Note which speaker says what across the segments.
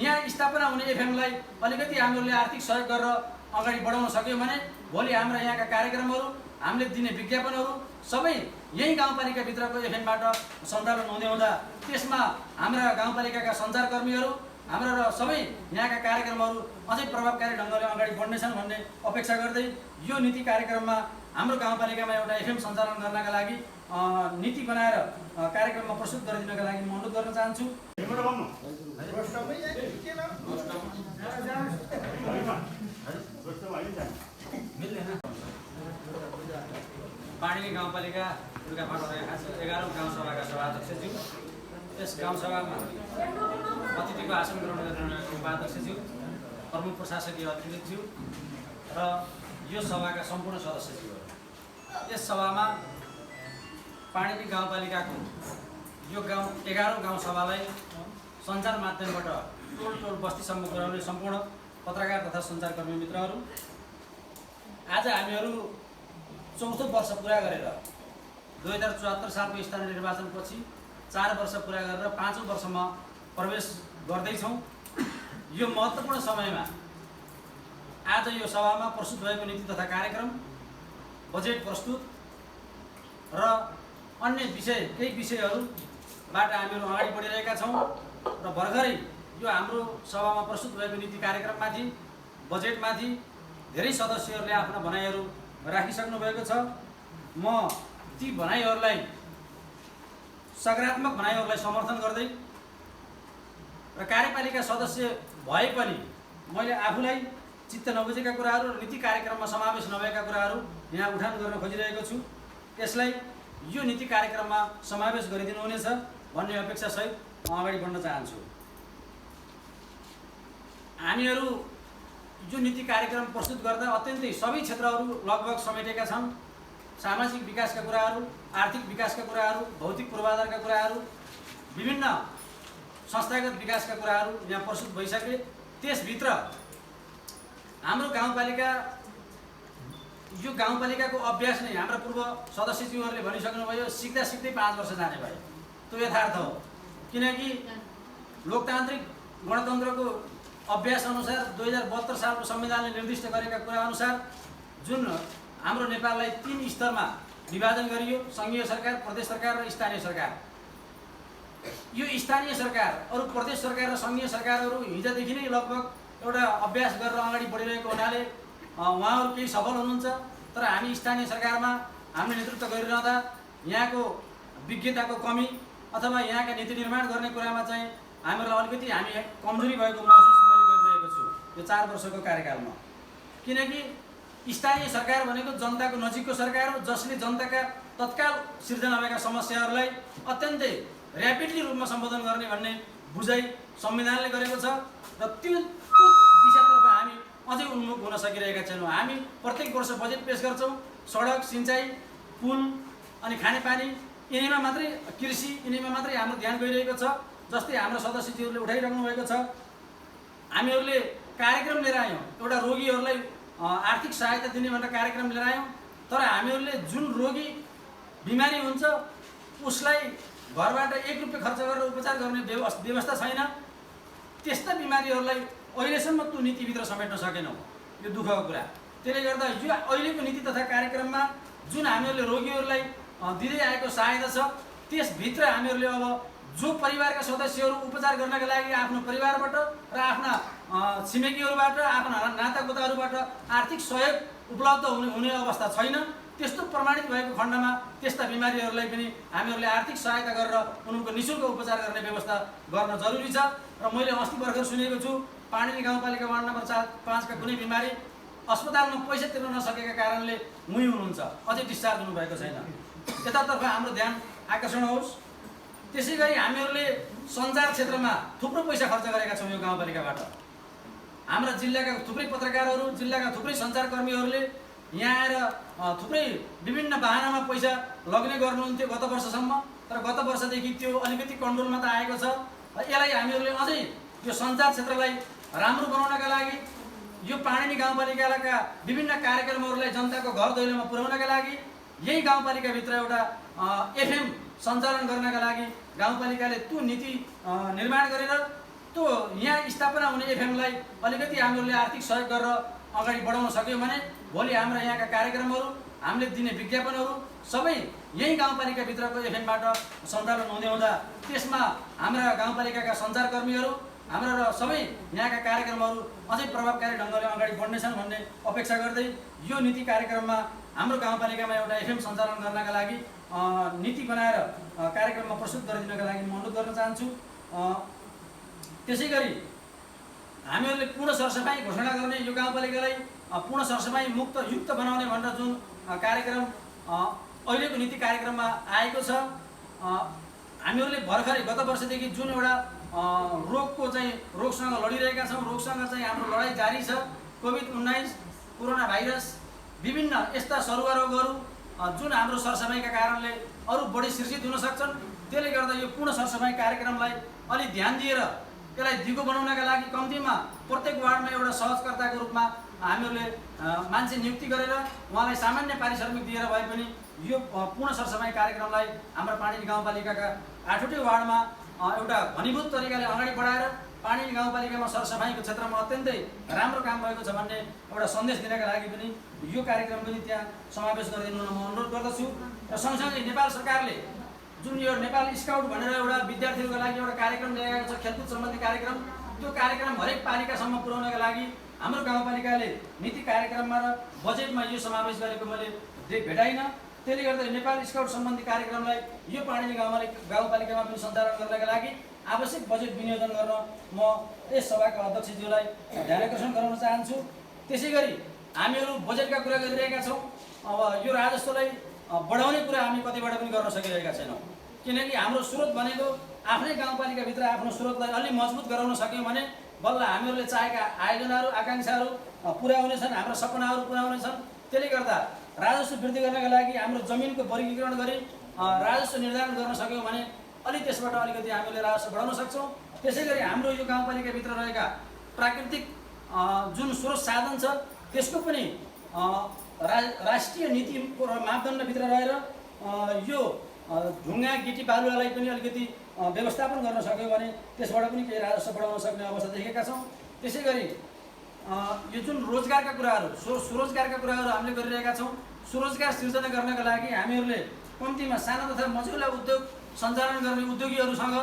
Speaker 1: यहाँ स्थापना हुने एफएमलाई अलिकति हामीहरूले आर्थिक सहयोग गरेर अगाडि बढाउन सक्यौँ भने भोलि हाम्रा यहाँका कार्यक्रमहरू हामीले दिने विज्ञापनहरू सबै यही गाउँपालिकाभित्रको एफएमबाट सञ्चालन हुँदै हुँदा त्यसमा हाम्रा गाउँपालिकाका सञ्चारकर्मीहरू हाम्रा र सबै यहाँका कार्यक्रमहरू अझै प्रभावकारी ढङ्गले अगाडि बढ्नेछन् भन्ने अपेक्षा गर्दै यो नीति कार्यक्रममा हाम्रो गाउँपालिकामा एउटा एफएम सञ्चालन गर्नका लागि नीति बनाएर कार्यक्रममा प्रस्तुत गरिदिनका लागि म अनुरोध गर्न चाहन्छु। पाणिनी गाउँपालिका दुर्गापाट 11औं गाउँसभाका सभाध्यक्षज्यू, यस गाउँसभामा अतिथिको आसन ग्रहण गर्ने उपाध्यक्षज्यू, प्रमुख प्रशासकीय अधिकृतज्यू र यो सभाका सम्पूर्ण सदस्यज्यूहरू, यस सभामा पाणिनी गाउँपालिकाको यो गाउँ 11औं गाउँसभालाई सञ्चार माध्यमबाट टोल बस्तीसम्म पुर्याउने सम्पूर्ण पत्रकार तथा सञ्चारकर्मी मित्रहरू, आज हामीहरू 4औं वर्ष पुरा गरेर 2074 सालको स्थानीय निर्वाचनपछि 4 वर्ष पुरा गरेर 5औं वर्षमा प्रवेश गर्दैछौँ। यो महत्त्वपूर्ण समयमा आज यो सभामा प्रस्तुत भएको नीति तथा कार्यक्रम, बजेट प्रस्तुत र अन्य केही विषयहरूबाट हामीहरू अगाडि बढिरहेका छौँ र भर्खरै यो हाम्रो सभामा प्रस्तुत भएको नीति कार्यक्रममाथि, बजेटमाथि धेरै सदस्यहरूले आफ्ना भनाइहरू राखिसक्नु भएको छ। म ती भनाइहरूलाई, सकारात्मक भनाइहरूलाई समर्थन गर्दै र कार्यपालिका सदस्य भए पनि मैले आफूलाई चित्त नबुझेका कुराहरू र नीति कार्यक्रममा समावेश नभएका कुराहरू यहाँ उठान गर्न खोजिरहेको छु। यसलाई यो नीति कार्यक्रममा समावेश गरिदिनु हुनेछ भन्ने अपेक्षासहित म अगाडि बढ्न चाहन्छु। हामीहरू यो नीति कार्यक्रम प्रस्तुत गर्दा अत्यन्तै सबै क्षेत्रहरू लगभग समेटेका छन्। सामाजिक विकासका कुराहरू, आर्थिक विकासका कुराहरू, भौतिक पूर्वाधारका कुराहरू, विभिन्न संस्थागत विकासका कुराहरू यहाँ प्रस्तुत भइसके। त्यसभित्र हाम्रो गाउँपालिका, यो गाउँपालिकाको अभ्यास नै हाम्रा पूर्व सदस्यज्यूहरूले भनिसक्नुभयो, सिक्दा सिक्दै 5 वर्ष जाने भयो। त्यो यथार्थ हो, किनकि लोकतान्त्रिक गणतन्त्रको अभ्यास अनुसार 2072 सालको संविधानले निर्दिष्ट गरेका कुरा अनुसार जुन हाम्रो नेपाललाई 3 स्तरमा विभाजन गरियो, सङ्घीय सरकार, प्रदेश सरकार र स्थानीय सरकार। यो स्थानीय सरकार, अरू प्रदेश सरकार र सङ्घीय सरकारहरू हिजोदेखि नै लगभग एउटा अभ्यास गरेर अगाडि बढिरहेको हुनाले उहाँहरू केही सफल हुनुहुन्छ। तर हामी स्थानीय सरकारमा हामीले नेतृत्व गरिरहँदा यहाँको विज्ञताको कमी अथवा यहाँका नीति निर्माण गर्ने कुरामा चाहिँ हामीहरूलाई अलिकति कमजोरी भएको महसुस मैले गरिरहेको छु यो 4 वर्षको कार्यकालमा। किनकि स्थानीय सरकार भनेको जनताको नजिकको सरकार हो, जसले जनताका तत्काल सिर्जना भएका समस्याहरूलाई अत्यन्तै ऱ्यापिडली रूपमा सम्बोधन गर्ने भन्ने बुझाइ संविधानले गरेको छ र त्यो दिशातर्फ हामी अझै उन्मुख हुन सकिरहेका छैनौँ। हामी प्रत्येक वर्ष बजेट पेश गर्छौँ, सडक, सिँचाइ, पुल अनि खानेपानी यिनीमा मात्रै, कृषि यिनीमा मात्रै हाम्रो ध्यान गइरहेको छ। जस्तै हाम्रो सदस्यज्यूहरूले उठाइराख्नु भएको छ, हामीहरूले कार्यक्रम लिएर आयौँ, एउटा रोगीहरूलाई आर्थिक सहायता दिने भनेर कार्यक्रम लिएर आयौँ। तर हामीहरूले जुन रोगी बिमारी हुन्छ उसलाई घरबाट 1 रुपियाँ खर्च गरेर उपचार गर्ने व्यवस्था छैन। त्यस्ता बिमारीहरूलाई अहिलेसम्म त्यो नीतिभित्र समेट्न सकेनौँ। यो दुःखको कुरा। त्यसले गर्दा यो अहिलेको नीति तथा कार्यक्रममा जुन हामीहरूले रोगीहरूलाई दिँदै आएको सहायता छ, त्यसभित्र हामीहरूले अब जो परिवारका सदस्यहरू उपचार गर्नका लागि आफ्नो परिवारबाट र आफ्ना छिमेकीहरूबाट, आफ्ना नातागोताहरूबाट आर्थिक सहयोग उपलब्ध हुने अवस्था छैन। त्यस्तो प्रमाणित भएको खण्डमा त्यस्ता बिमारीहरूलाई पनि हामीहरूले आर्थिक सहायता गरेर उनको निःशुल्क उपचार गर्ने व्यवस्था गर्न जरुरी छ। र मैले अस्ति भर्खर सुनेको छु, पाणिनी गाउँपालिका वार्ड नम्बर 5 का कुनै बिमारी अस्पतालमा पैसा तिर्न नसकेका कारणले मुही हुनुहुन्छ, अझै डिस्चार्ज हुनुभएको छैन। यतातर्फ हाम्रो ध्यान आकर्षण होस्। त्यसै गरी हामीहरूले सञ्चार क्षेत्रमा थुप्रो पैसा खर्च गरेका छौँ। यो गाउँपालिकाबाट हाम्रा जिल्लाका थुप्रै पत्रकारहरू, जिल्लाका थुप्रै सञ्चारकर्मीहरूले यहाँ आएर थुप्रै विभिन्न बाहनामा पैसा लग्ने गर्नुहुन्थ्यो गत वर्षसम्म। तर गत वर्षदेखि त्यो अलिकति कन्ट्रोलमा त आएको छ। यसलाई हामीहरूले अझै यो सञ्चार क्षेत्रलाई राम्रो बनाउनका लागि, यो पाणिनी गाउँपालिकाका विभिन्न कार्यक्रमहरूलाई जनताको घर दैलोमा पुर्याउनका लागि, यही गाउँपालिकाभित्र एउटा एफएम सञ्चालन गर्नका लागि गाउँपालिकाले त्यो नीति निर्माण गरेर त्यो यहाँ स्थापना हुने एफएमलाई अलिकति हामीहरूले आर्थिक सहयोग गरेर अगाडि बढाउन सक्यौँ भने भोलि हाम्रा यहाँका कार्यक्रमहरू हामीले दिने विज्ञापनहरू सबै यही गाउँपालिकाभित्रको एफएमबाट सञ्चालन हुँदै हुँदा त्यसमा हाम्रा गाउँपालिकाका सञ्चारकर्मीहरू हाम्रा र सबै यहाँका कार्यक्रमहरू अझै प्रभावकारी ढङ्गले अगाडि बढ्नेछन् भन्ने अपेक्षा गर्दै यो नीति कार्यक्रममा हाम्रो गाउँपालिकामा एउटा एफएम सञ्चालन गर्नका लागि नीति बनाएर कार्यक्रममा प्रस्तुत गरिदिनका लागि म अनुरोध गर्न चाहन्छु। त्यसै गरी हामीहरूले पूर्ण सरसफाइ घोषणा गर्ने यो गाउँपालिकालाई पूर्ण सरसफाइ मुक्त युक्त बनाउने भनेर जुन कार्यक्रम अहिलेको नीति कार्यक्रममा आएको छ, हामीहरूले भर्खरै गत वर्षदेखि जुन एउटा रोगसँग लडिरहेका छौँ, रोगसँग चाहिँ हाम्रो लडाइँ जारी छ। कोभिड-19, कोरोना भाइरस, विभिन्न यस्ता सरुवा रोगहरू जुन हाम्रो सरसफाइका कारणले अरू बढी सिर्जित हुन सक्छन्। त्यसले गर्दा यो पूर्ण सरसफाइ कार्यक्रमलाई अलि ध्यान दिएर यसलाई दिगो बनाउनका लागि कम्तीमा प्रत्येक वार्डमा एउटा सहजकर्ताको रूपमा हामीहरूले मान्छे नियुक्ति गरेर उहाँलाई सामान्य पारिश्रमिक दिएर भए पनि यो पूर्ण सरसफाइ कार्यक्रमलाई हाम्रो पानीनी गाउँपालिकाका 8वटै वार्डमा एउटा घनीभूत तरिकाले अगाडि बढाएर पानीनी गाउँपालिकामा सरसफाइको क्षेत्रमा अत्यन्तै राम्रो काम भएको छ भन्ने एउटा सन्देश दिनका लागि पनि यो कार्यक्रम पनि त्यहाँ समावेश गरिदिनु म अनुरोध गर्दछु। र सँगसँगै नेपाल सरकारले जुन यो नेपाल स्काउट भनेर एउटा विद्यार्थीहरूको लागि एउटा कार्यक्रम ल्याएको छ, खेलकुद सम्बन्धी कार्यक्रम, त्यो कार्यक्रम हरेक पालिकासम्म पुर्याउनका लागि हाम्रो गाउँपालिकाले नीति कार्यक्रममा र बजेटमा यो समावेश गरेको मैले भेटाइनँ। त्यसले गर्दा नेपाल स्काउट सम्बन्धी कार्यक्रमलाई यो पानीनी गाउँपालिकामा पनि सञ्चालन गर्नका लागि आवश्यक बजेट विनियोजन गर्न म यस सभाका अध्यक्षज्यूलाई ध्यानाकर्षण गराउन चाहन्छु। त्यसै गरी हामीहरू बजेटका कुरा गरिरहेका छौँ। अब यो राजस्वलाई बढाउने कुरा हामी कतिबाट पनि गर्न सकिरहेका छैनौँ, किनकि हाम्रो स्रोत भनेको आफ्नै गाउँपालिकाभित्र आफ्नो स्रोतलाई अलि मजबुत गराउन सक्यौँ भने बल्ल हामीहरूले चाहेका आयोजनाहरू आकाङ्क्षाहरू पुरा हुनेछन्, हाम्रा सपनाहरू पुरा हुनेछन्। त्यसले गर्दा राजस्व वृद्धि गर्नका लागि हाम्रो जमिनको वर्गीकरण गरी राजस्व निर्धारण गर्न सक्यौँ भने अलि त्यसबाट अलिकति हामीले राजस्व बढाउन सक्छौँ। त्यसै गरी हाम्रो यो गाउँपालिकाभित्र रहेका प्राकृतिक जुन स्रोत साधन छ त्यसको पनि राष्ट्रिय नीतिको मापदण्डभित्र रहेर यो ढुङ्गा गिटी बालुवालाई पनि अलिकति व्यवस्थापन गर्न सक्यौँ भने त्यसबाट पनि केही राजस्व बढाउन सक्ने अवस्था देखेका छौँ। त्यसै गरी यो जुन रोजगारका कुराहरू स्वरोजगारका कुराहरू हामीले गरिरहेका छौँ। स्वरोजगार सिर्जना गर्नका लागि हामीहरूले कम्तीमा साना तथा मझौला उद्योग सञ्चालन गर्ने उद्योगीहरूसँग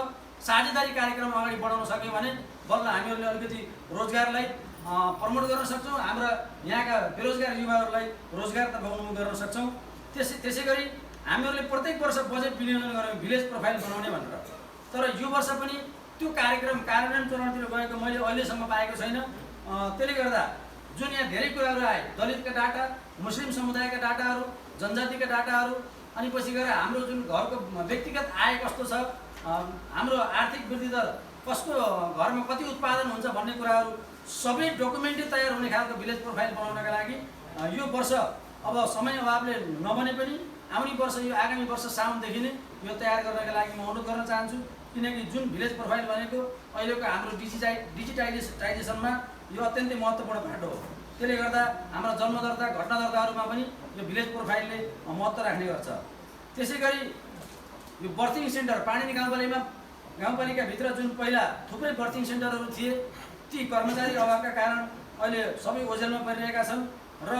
Speaker 1: साझेदारी कार्यक्रम अगाडि बढाउन सक्यौँ भने बल्ल हामीहरूले अलिकति रोजगारलाई प्रमोट गर्न सक्छौँ, हाम्रा यहाँका बेरोजगार युवाहरूलाई रोजगारतर्फ उन्मुख गर्न सक्छौँ। त्यसै गरी हामीहरूले प्रत्येक वर्ष बजेट विनियोजन गरेर भिलेज प्रोफाइल बनाउने भनेर, तर यो वर्ष पनि त्यो कार्यक्रम कार्यान्वयन चरणतिर गएको मैले अहिलेसम्म पाएको छैन। त्यसले गर्दा जुन यहाँ धेरै कुराहरू आए, दलितका डाटा, मुस्लिम समुदायका डाटाहरू, जनजातिका डाटाहरू, अनि पछि गएर हाम्रो जुन घरको व्यक्तिगत आय कस्तो छ, हाम्रो आर्थिक वृद्धि दर कसको घरमा कति उत्पादन हुन्छ भन्ने कुराहरू सबै डकुमेन्टै तयार हुने खालको भिलेज प्रोफाइल बनाउनका लागि यो वर्ष अब समय अभावले नबने पनि आउने वर्ष यो आगामी वर्ष साउनदेखि नै यो तयार गर्नका लागि म अनुरोध गर्न चाहन्छु। किनकि जुन भिलेज प्रोफाइल भनेको अहिलेको हाम्रो डिजिटाइजेसनमा यो अत्यन्तै महत्त्वपूर्ण बाटो हो। त्यसले गर्दा हाम्रा जन्मदर्ता घटना दर्ताहरूमा पनि यो भिलेज प्रोफाइलले महत्त्व राख्ने गर्छ। त्यसै गरी यो बर्थिङ सेन्टर पानीनी गाउँपालिकाभित्र जुन पहिला थुप्रै बर्थिङ सेन्टरहरू थिए, ती कर्मचारी अभावका कारण अहिले सबै ओझेलमा परिरहेका छन् र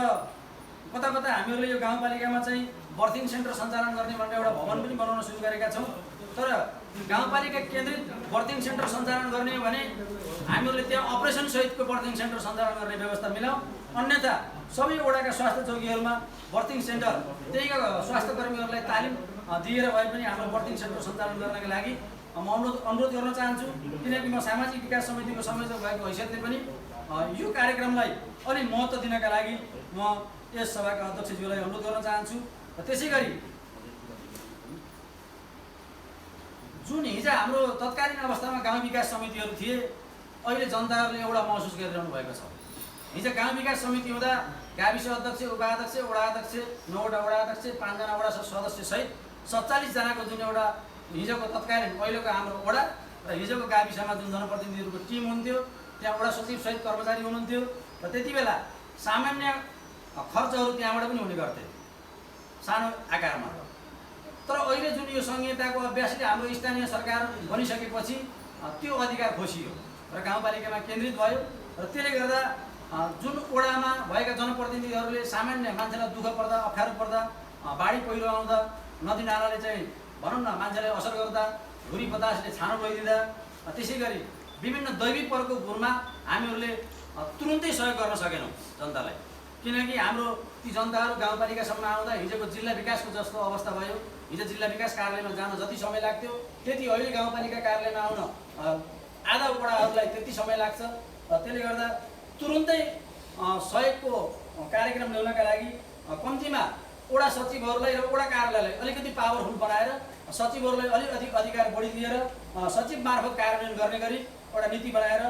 Speaker 1: कता कता हामीहरूले यो गाउँपालिकामा चाहिँ बर्थिङ सेन्टर सञ्चालन गर्ने भनेर एउटा भवन पनि बनाउन सुरु गरेका छौँ। तर गाउँपालिका केन्द्रित बर्थिङ सेन्टर सञ्चालन गर्ने हो भने हामीहरूले त्यहाँ अपरेसन सहितको बर्थिङ सेन्टर सञ्चालन गर्ने व्यवस्था मिलाउँ। अन्यथा सबै वडाका स्वास्थ्य चौकीहरूमा बर्थिङ सेन्टर त्यहीका स्वास्थ्य कर्मीहरूलाई तालिम दिएर भए पनि हाम्रो बर्थिङ सेन्टर सञ्चालन गर्नका लागि म अनुरोध गर्न चाहन्छु। किनकि म सामाजिक विकास समितिको संयोजक भएको हैसियतले पनि यो कार्यक्रमलाई अलि महत्त्व दिनका लागि म यस सभाका अध्यक्षज्यूलाई अनुरोध गर्न चाहन्छु। र त्यसै गरी जुन हिजो हाम्रो तत्कालीन अवस्थामा गाउँ विकास समितिहरू थिए, अहिले जनताहरूले एउटा महसुस गरिरहनु भएको छ। हिजो गाउँ विकास समिति हुँदा गाविस अध्यक्ष, उपाध्यक्ष, वडा अध्यक्ष, 9वटा वडा अध्यक्ष, 5जना वडा सदस्य सहित 47 जनाको जुन एउटा हिजोको तत्कालीन पहिलेको हाम्रो वडा र हिजोको गाविसमा जुन जनप्रतिनिधिहरूको टिम हुन्थ्यो, त्यहाँ वडा सचिव सहित कर्मचारी हुनुहुन्थ्यो र त्यति बेला सामान्य खर्चहरू त्यहाँबाट पनि हुने गर्थे सानो आकारमा। तर अहिले जुन यो संहिताको अभ्यासले हाम्रो स्थानीय सरकार बनिसकेपछि त्यो अधिकार खोसियो। र गाउँपालिकामा केन्द्रित भयो र त्यसले गर्दा जुन वडामा भएका जनप्रतिनिधिहरूले सामान्य मान्छेलाई दुःख पर्दा अप्ठ्यारो पर्दा बाढी पहिरो आउँदा नदी नालाले चाहिँ भनौँ न मान्छेलाई असर गर्दा धुरी बतासले छानो लैदिँदा त्यसै गरी विभिन्न दैविक प्रकोपहरूमा हामीहरूले तुरुन्तै सहयोग गर्न सकेनौँ जनतालाई, किनकि हाम्रो ती जनताहरू गाउँपालिकासम्म आउँदा हिजोको जिल्ला विकासको जस्तो अवस्था भयो। हिजो जिल्ला विकास कार्यालयमा जान जति समय लाग्थ्यो त्यति अहिले गाउँपालिका कार्यालयमा आउन आधा वडाहरूलाई त्यति समय लाग्छ। त्यसले गर्दा तुरुन्तै सहयोगको कार्यक्रम ल्याउनका लागि कम्तीमा वडा सचिवहरूलाई र वडा कार्यालयलाई अलिकति पावरफुल बनाएर सचिवहरूलाई अलिकति अधिकार बढी दिएर सचिव मार्फत कार्यान्वयन गर्ने गरी एउटा नीति बनाएर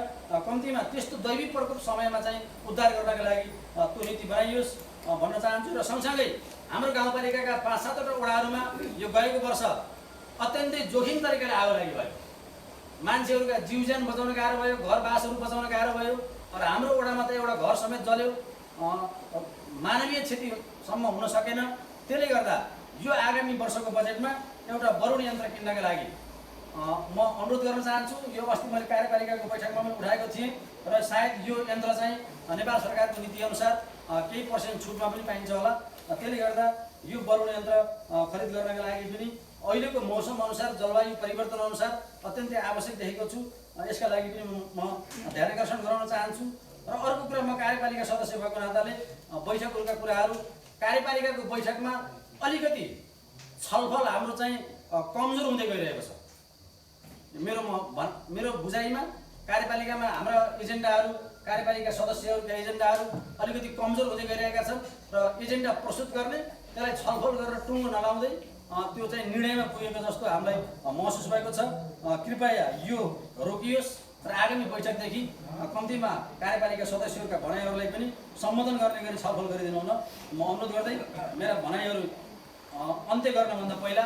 Speaker 1: कम्तीमा त्यस्तो दैविक प्रकोप समयमा चाहिँ उद्धार गर्नका लागि त्यो नीति बनाइयोस् भन्न चाहन्छु। र सँगसँगै हाम्रो गाउँपालिकाका 5-7वटा वडाहरूमा यो गएको वर्ष अत्यन्तै जोखिम तरिकाले आगो लागि भयो। मान्छेहरूका जीवज्यान बचाउन गाह्रो भयो, घरबासहरू बचाउन गाह्रो भयो। र हाम्रो वडामा त एउटा घर समेत जल्यो, मानवीय क्षतिसम्म हुन सकेन। त्यसले गर्दा यो आगामी वर्षको बजेटमा एउटा वरुण यन्त्र किन्नका लागि म अनुरोध गर्न चाहन्छु। यो अस्ति मैले कार्यपालिकाको बैठकमा पनि उठाएको थिएँ र सायद यो यन्त्र चाहिँ नेपाल सरकारको नीतिअनुसार केही % छुटमा पनि पाइन्छ होला। त्यसले गर्दा यो वरुण यन्त्र खरिद गर्नका लागि पनि अहिलेको मौसम अनुसार जलवायु परिवर्तन अनुसार अत्यन्तै आवश्यक देखेको छु। यसका लागि पनि म ध्यानाकर्षण गराउन चाहन्छु। र अर्को कुरा, म कार्यपालिका सदस्य भएको नाताले बैठकहरूका कुराहरू कार्यपालिकाको बैठकमा अलिकति छलफल हाम्रो चाहिँ कमजोर हुँदै गइरहेको छ। मेरो बुझाइमा कार्यपालिकामा हाम्रा एजेन्डाहरू, कार्यपालिका सदस्यहरूका एजेन्डाहरू अलिकति कमजोर हुँदै गइरहेका छन् र एजेन्डा प्रस्तुत गर्ने त्यसलाई छलफल गरेर टुङ्गो नलाउँदै त्यो चाहिँ निर्णयमा पुगेको जस्तो हामीलाई महसुस भएको छ। कृपया यो रोकियोस् र आगामी बैठकदेखि कम्तीमा कार्यपालिका सदस्यहरूका भनाइहरूलाई पनि सम्बोधन गर्ने गरी छलफल गरिदिनु हुन म अनुरोध गर्दै मेरा भनाइहरू अन्त्य गर्नभन्दा पहिला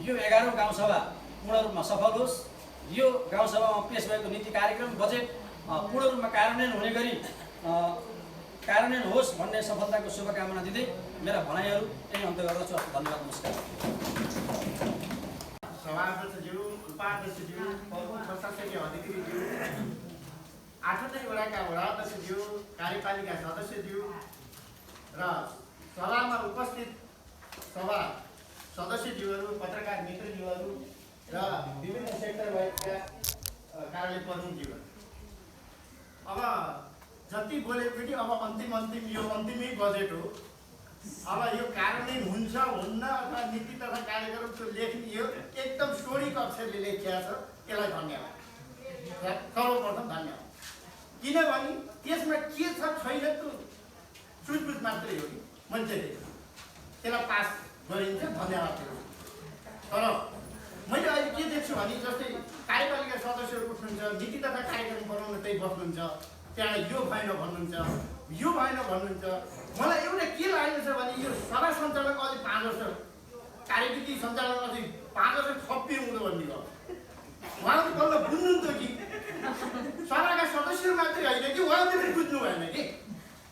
Speaker 1: यो 11औं गाउँसभा पूर्ण रूपमा सफल होस्, यो गाउँसभामा पेश भएको नीति कार्यक्रम बजेट पूर्ण रूपमा कार्यान्वयन हुने गरी कार्यान्वयन होस् भन्ने सफलताको शुभकामना दिँदै मेरा भनाइहरू यही अन्त्य गर्दछु। धन्यवाद, नमस्कार।
Speaker 2: सभाध्यक्षज्यू, उपाध्यक्षज्यू, प्रमुख प्रशासकीय अधिकारीज्यू, 8वटै वडाका वडाध्यक्षज्यू, कार्यपालिका सदस्यज्यू र सभामा उपस्थित सभा सदस्यज्यूहरू, पत्रकार मित्रज्यूहरू र विभिन्न सेक्टर भएका कार्यालय प्रमुखज्यूहरू, अब जति बोले पनि अब अन्तिम यो अन्तिमै बजेट हो। अब यो कार्यान्वयन हुन्छ हुन्न अथवा नीति तथा कार्यक्रमको लेख्ने यो एकदम सोडिक अक्षरले लेखिएको छ। यसलाई धन्यवाद, सर्वप्रथम धन्यवाद। किनभने त्यसमा के छ छैन त्यो सुझबुझ मात्रै हो कि मान्छेले त्यसलाई पास गरिन्छ, धन्यवाद। तर मैले अहिले के देख्छु भने जस्तै कार्यपालिका सदस्यहरू उठ्नुहुन्छ, नीति तथा कार्यक्रम बनाउन त्यही बस्नुहुन्छ, त्यहाँ यो भएन भन्नुहुन्छ, यो भएन भन्नुहुन्छ। मलाई एउटा के लागेको छ भने यो सभा सञ्चालन अझै 5 वर्ष, कार्यविधि सञ्चालन अझै 5 वर्ष थपियो हुँदो भन्ने भयो। उहाँले बल्ल बुझ्नुहुन्थ्यो कि सभाका सदस्यहरू मात्रै होइन कि उहाँले पनि बुझ्नु भएन कि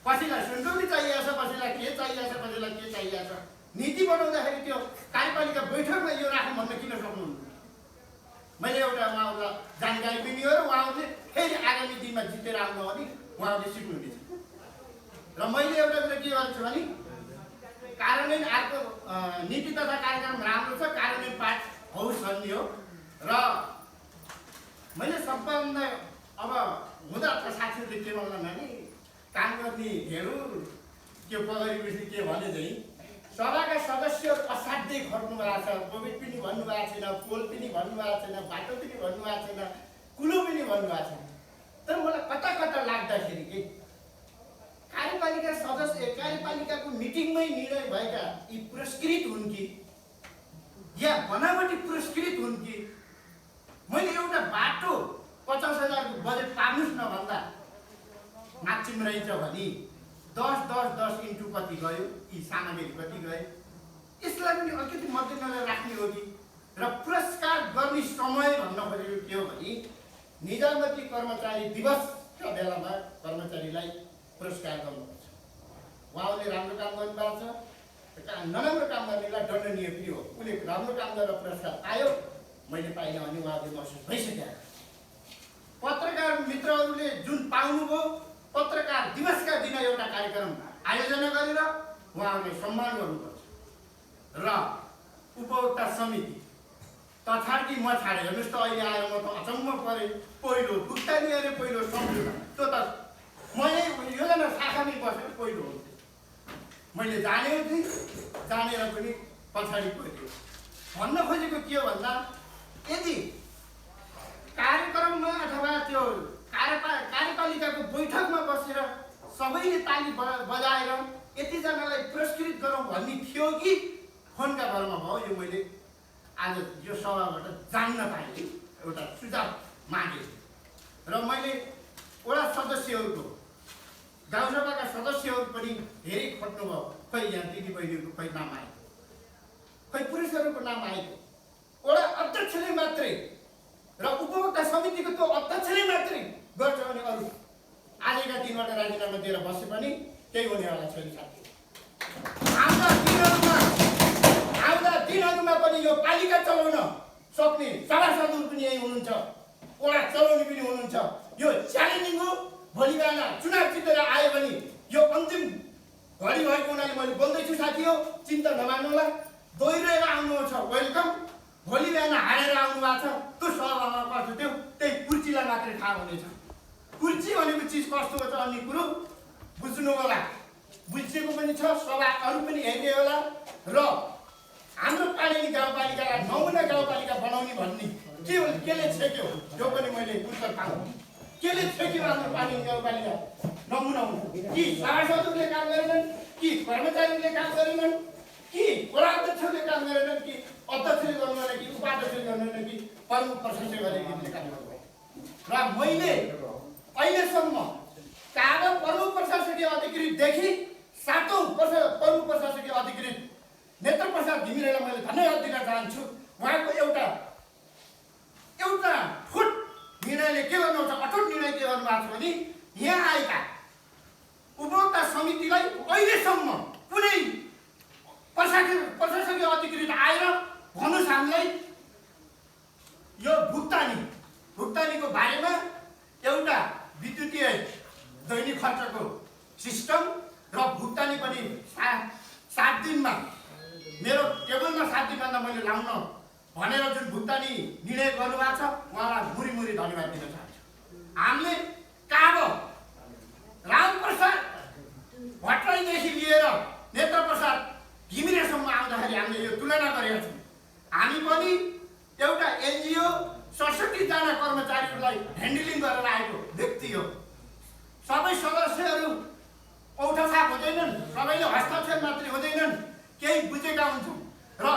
Speaker 2: कसैलाई सुनौली चाहिएको छ, कसैलाई के चाहिएको छ, कसैलाई के चाहिएको छ। नीति बनाउँदाखेरि त्यो कार्यपालिका बैठकमा यो राख्नु भन्न किन सक्नुहुन्न? मैले एउटा उहाँहरूलाई जानकारी पनि हो र उहाँहरूले फेरि आगामी दिनमा जितेर आउनु भने उहाँहरूले सिक्नुहुनेछ। र मैले एउटा कुरा के गर्छु भने कार्यान्वयन अर्को नीति तथा कार्यक्रम राम्रो छ, कार्यान्वयन पाठ होस् भन्ने हो। र मैले सबभन्दा अब हुँदा साथीहरूले के भन्ला भने काम गर्नेहरू के पगरी बुझ्ने के भने चाहिँ सभाका सदस्यहरू असाध्यै खट्नु भएको छ। कोभिड पनि भन्नुभएको छैन, पोल पनि भन्नुभएको छैन, बाटो पनि भन्नुभएको छैन, कुलो पनि भन्नुभएको छैन। तर मलाई कता कता लाग्दाखेरि कि कार्यपालिका सदस्य कार्यपालिकाको मिटिङमै निर्णय भएका यी पुरस्कृत हुन् कि या बनावटी पुरस्कृत हुन् कि? मैले एउटा बाटो 50,000 को बजेट पार्नुहोस् न भन्दा माक्षिम रहेछ भने 10 इन्टु कति गयो, यी सामग्री कति गयो, यसलाई पनि अलिकति मध्यनजर राख्ने हो कि? र पुरस्कार गर्ने समय भन्न खोजेको के हो भने निजामती कर्मचारी दिवसका बेलामा कर्मचारीलाई पुरस्कार गर्नुपर्छ। उहाँले राम्रो काम गर्नुभएको छ, नराम्रो काम गर्नेलाई दण्डनीय पनि हो। उसले राम्रो काम गरेर पुरस्कार पायो, मैले पाइनँ भने उहाँले महसुस भइसक्यो। पत्रकार मित्रहरूले जुन पाउनुभयो पत्रकार दिवसका दिन एउटा कार्यक्रम आयोजना गरेर उहाँहरूलाई सम्मान गर्नुपर्छ र उपभोक्ता समिति तथार्थ म छाडे हेर्नुहोस् त अहिले आएर म त अचम्म परेँ पहिलो भुक्तानी अरे पहिलो सम्झौता त्यो त म यही योजना शाखामै बसेर पहिलो हो मैले जानेको थिएँ जानेर पनि पछाडि पऱ्यो भन्न खोजेको के हो भन्दा यदि कार्यक्रममा अथवा त्यो कार्यपालिकाको बैठकमा बसेर सबैले ताली बजाएर यतिजनालाई पुरस्कृत गरौँ भन्ने थियो कि फोनका भरमा भयो यो मैले आज यो सभाबाट जान्न पाएँ एउटा सुझाव मागेँ र मैले वडा सदस्यहरूको गाउँसभाका सदस्यहरू पनि धेरै खोज्नुभयो खै यहाँ दिदीबहिनीहरूको खै नाम आएको खै पुरुषहरूको नाम आएको वडा अध्यक्षले मात्रै र उपभोक्ता समितिको त्यो अध्यक्षले मात्रै गर्छ भने अरू आजका दिनबाट राजीनामा दिएर बसे पनि केही हुनेवाला छैन साथी आउँदा दिनहरूमा पनि यो पालिका चलाउन सक्ने सभासदहरू पनि यही हुनुहुन्छ वडा चलाउने पनि हुनुहुन्छ यो च्यालेन्जिङ हो भोलि बिहान चुनाव जितेर आयो भने यो अन्तिम घडी भएको हुनाले मैले बोल्दैछु साथी हो चिन्ता नमान्नुहोला दोहोऱ्याएर आउनु छ वेलकम भोलि बिहान हारेर आउनु भएको छ त्यो सभामा कस्तो थियो त्यही कुर्चीलाई मात्रै थाहा हुनेछ कुर्ची भनेको चिज कस्तो हो त अन्य कुरो बुझ्नु होला बुझिएको पनि छ सभा अरू पनि हेर्ने होला र हाम्रो पालिनी गाउँपालिकालाई नमुना गाउँपालिका बनाउने भन्ने केले छेक्यो त्यो पनि मैले उत्तर पाऊँ केले छेक्यो हाम्रो पालिनी गाउँपालिका नमुना हुनु कि सभासदहरूले काम गरेनन् कि कर्मचारीले काम गरेनन् कि वडा अध्यक्षले काम गरेनन् कि अध्यक्षले गर्दैन कि उपाध्यक्षले गर्दैन कि प्रमुख प्रशासक गरेको काम गर्नु र मैले अहिलेसम्म काबा प्रमुख प्रशासकीय अधिकृतदेखि 7औं प्रमुख प्रशासकीय अधिकृत नेत्र प्रसाद घिमिरेलाई मैले धन्यवाद दिन चाहन्छु उहाँको एउटा फुट निर्णयले के गर्नुहुन्छ अटुट निर्णय के गर्नु भएको छ भने यहाँ आएका उपभोक्ता समितिलाई अहिलेसम्म कुनै प्रशासकीय अधिकृत आएर भन्नुहोस् हामीलाई यो भुक्तानीको बारेमा एउटा विद्युतीय दैनिक खर्चको सिस्टम र भुक्तानी पनि 7 दिनमा मेरो टेबलमा 7 दिनभन्दा मैले लाउन भनेर जुन भुक्तानी निर्णय गर्नुभएको छ उहाँलाई मुरी धन्यवाद दिन चाहन्छु हामीले काब रामप्रसाद भट्टराईदेखि लिएर नेत्र प्रसाद घिमिरेसम्म आउँदाखेरि हामीले यो तुलना गरेका छौँ हामी पनि एउटा एनजिओ 67 जना कर्मचारीहरूलाई ह्यान्डलिङ गरेर आएको व्यक्ति हो सबै सदस्यहरू औठाछाप हुँदैनन् सबैले हस्ताक्षर मात्रै हुँदैनन् केही बुझेका हुन्छौँ र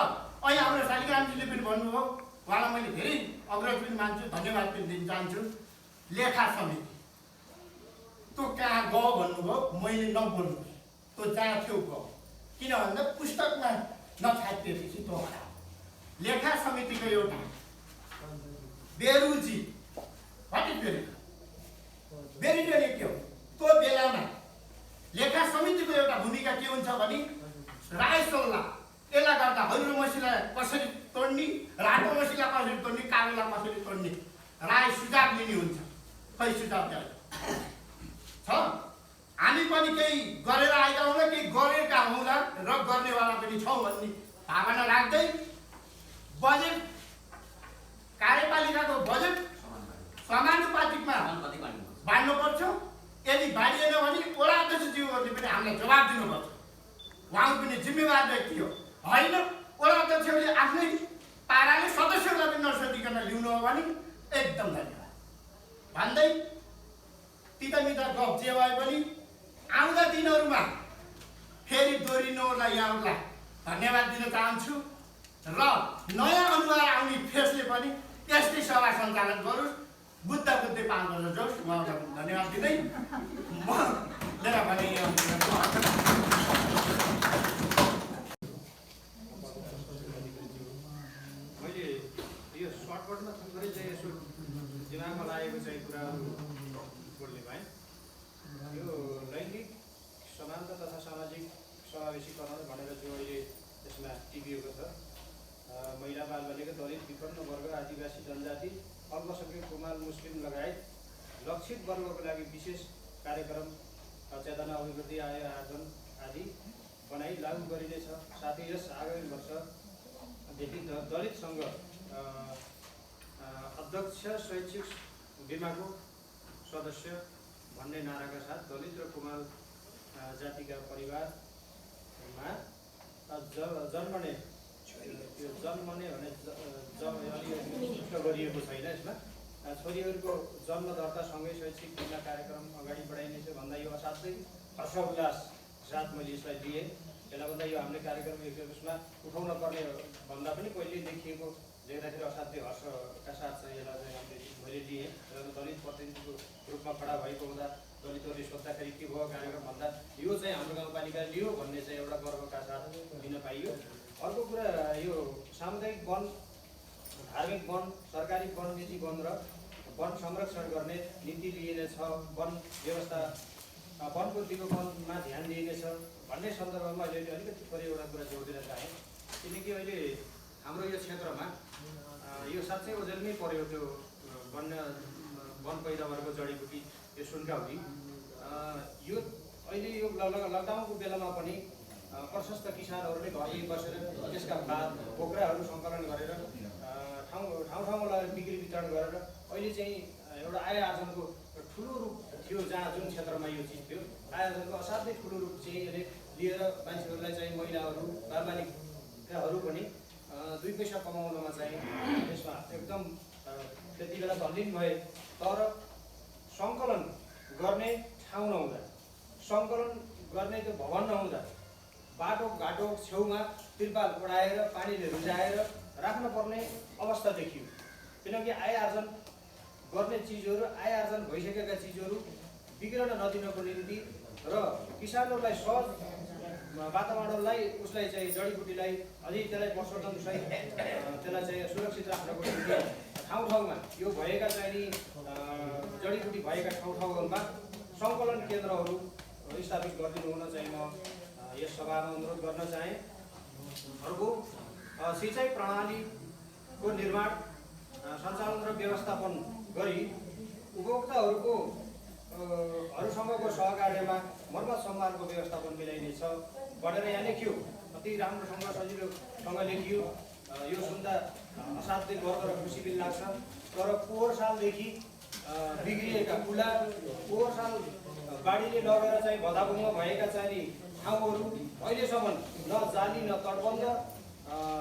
Speaker 2: अहिले हाम्रो शालिग्रामजीले पनि भन्नुभयो उहाँलाई मैले धेरै अग्रज पनि मान्छु धन्यवाद पनि दिन चाहन्छु लेखा समिति त्यो कहाँ गयो भन्नुभयो मैले नबोल्नु त्यो जहाँ थियो गयो किन भन्दा पुस्तकमा नछापिएपछि त्यो हरायो लेखा समितिको एउटा बेरुजी बेरुजी के हो त्यो बेलामा लेखा समितिको एउटा भूमिका के हुन्छ भने राय सल्लाह त्यसलाई गर्दा हरियो मसीलाई कसरी तोड्ने रातो मसीलाई कसरी तोड्ने कालोलाई कसरी तोड्ने राय सुझाव लिने हुन्छ खै सुझाव दिएर छ हामी पनि केही गरेर आएका होला केही गरेका होला र गर्नेवाला पनि छौँ भन्ने भावना राख्दै बजेट कार्यपालिकाको बजेट समानुपातिकमा बाँड्नुपर्छ यदि बाँडिएन भने वडा अध्यक्षज्यूहरूले पनि हामीलाई जवाब दिनुपर्छ उहाँहरू पनि जिम्मेवार व्यक्ति हो होइन वडा अध्यक्षले आफ्नै पाराले सदस्यहरूलाई पनि नसोधिकन ल्याउनु हो भने एकदम धन्यवाद भन्दै तिता गफ जे भए पनि आउँदा दिनहरूमा फेरि दोहोरिनुहोला यहाँहरूलाई धन्यवाद दिन चाहन्छु र नयाँ अनुहार आउने फेसले पनि यस्तै सभा सञ्चालन गरोस् बुद्धै पाल्न जाओस् उहाँहरूलाई धन्यवाद दिँदै म मेरा भने
Speaker 3: मैले यो सर्टकटमा थुप्रै चाहिँ यसो दिमागमा लागेको चाहिँ कुराहरू बोल्ने भएँ यो लैङ्गिक समानता तथा सामाजिक समावेशीकरण भनेर चाहिँ अहिले यसमा टिपिएको छ महिला बालबालिका दलित विपन्न वर्ग आदिवासी जनजाति अल्पसङ्ख्यक कुमार मुस्लिम लगायत लक्षित वर्गको लागि विशेष कार्यक्रम चेतना अभिवृद्धि आय आर्जन आदि बनाई लागू गरिनेछ। साथै यस आगामी वर्षदेखि दलित सङ्घ अध्यक्ष शैक्षिक बिमाको सदस्य भन्ने नाराका साथ दलित र कुमाल जातिका परिवारमा जन्मने भने अलि गरिएको छैन। यसमा छोरीहरूको जन्म दर्तासँगै शैक्षिक बिमा कार्यक्रम अगाडि बढाइनेछ भन्दा यो असाध्यै हर्षोल्लास साथ मैले यसलाई लिएँ। यसलाई भन्दा यो हामीले कार्यक्रम यसमा उठाउन पर्ने भन्दा पनि पहिले देखिएको देख्दाखेरि असाध्यै हर्षका साथ चाहिँ यसलाई चाहिँ हामीले मैले लिएँ। र दलित प्रतिनिधिको रूपमा खडा भएको हुँदा दलितहरूले सोद्धाखेरि के भयो कार्यक्रम भन्दा यो चाहिँ हाम्रो गाउँपालिकाले लियो भन्ने चाहिँ एउटा गर्वका साथ लिन पाइयो। अर्को कुरा यो सामुदायिक वन, धार्मिक वन, सरकारी वन, निजी वन र वन संरक्षण गर्ने नीति लिइनेछ। वन व्यवस्था वनको दिगोपनमा ध्यान दिइनेछ भन्ने सन्दर्भमा अहिले अलिकति थोरै एउटा कुरा जोड दिन चाहेँ। किनकि अहिले हाम्रो यो क्षेत्रमा यो साँच्चै ओझेलमै पर्यो त्यो वन पैदावारको जडीबुटी यो सुनकाउली। यो अहिले यो लकडाउनको बेलामा पनि प्रशस्त किसानहरूले घरै बसेर त्यसका भात बोक्राहरू सङ्कलन गरेर ठाउँमा लगेर बिक्री वितरण गरेर अहिले चाहिँ एउटा आय आर्जनको ठुलो रूप थियो। जहाँ जुन क्षेत्रमा यो चिज थियो आय आर्जनको असाध्यै ठुलो रूप चाहिँ यसले लिएर मान्छेहरूलाई चाहिँ महिलाहरू बालबालिकाहरू पनि 2 पैसा कमाउनमा चाहिँ यसमा एकदम त्यति बेला धन्दिन भए। तर सङ्कलन गर्ने ठाउँ नहुँदा, सङ्कलन गर्ने त्यो भवन नहुँदा बाटो घाटो छेउमा तिरपाल ओढाएर पानीले रुजाएर राख्न पर्ने अवस्था देखियो। किनकि आय आर्जन गर्ने चिजहरू, आय आर्जन भइसकेका चिजहरू बिग्रन नदिनको निम्ति र किसानहरूलाई सहज वातावरणलाई उसलाई चाहिँ जडीबुटीलाई अझै त्यसलाई प्रशोधनसहित त्यसलाई चाहिँ सुरक्षित राख्नको निम्ति ठाउँमा यो भएका चाहिँ जडीबुटी भएका ठाउँमा सङ्कलन केन्द्रहरू स्थापित गरिदिनु हुन चाहिँ म यस सभामा अनुरोध गर्न चाहे। अर्को सिँचाइ प्रणालीको निर्माण, सञ्चालन र व्यवस्थापन गरी उपभोक्ताहरूसँगको सहकार्यमा मर्मत सम्मानको व्यवस्थापन मिलाइनेछ। बढेर यहाँ लेखियो, अति राम्रोसँग सजिलोसँग लेखियो। यो सुन्दा असाध्यै गर्व र खुसी पनि लाग्छ। तर पोहोर सालदेखि बिग्रिएका कुला, पोहोर साल बाढीले लगेर चाहिँ भदाभुङ्ग भएका चाहिँ ठाउँहरू अहिलेसम्म न जाली न तटबन्ध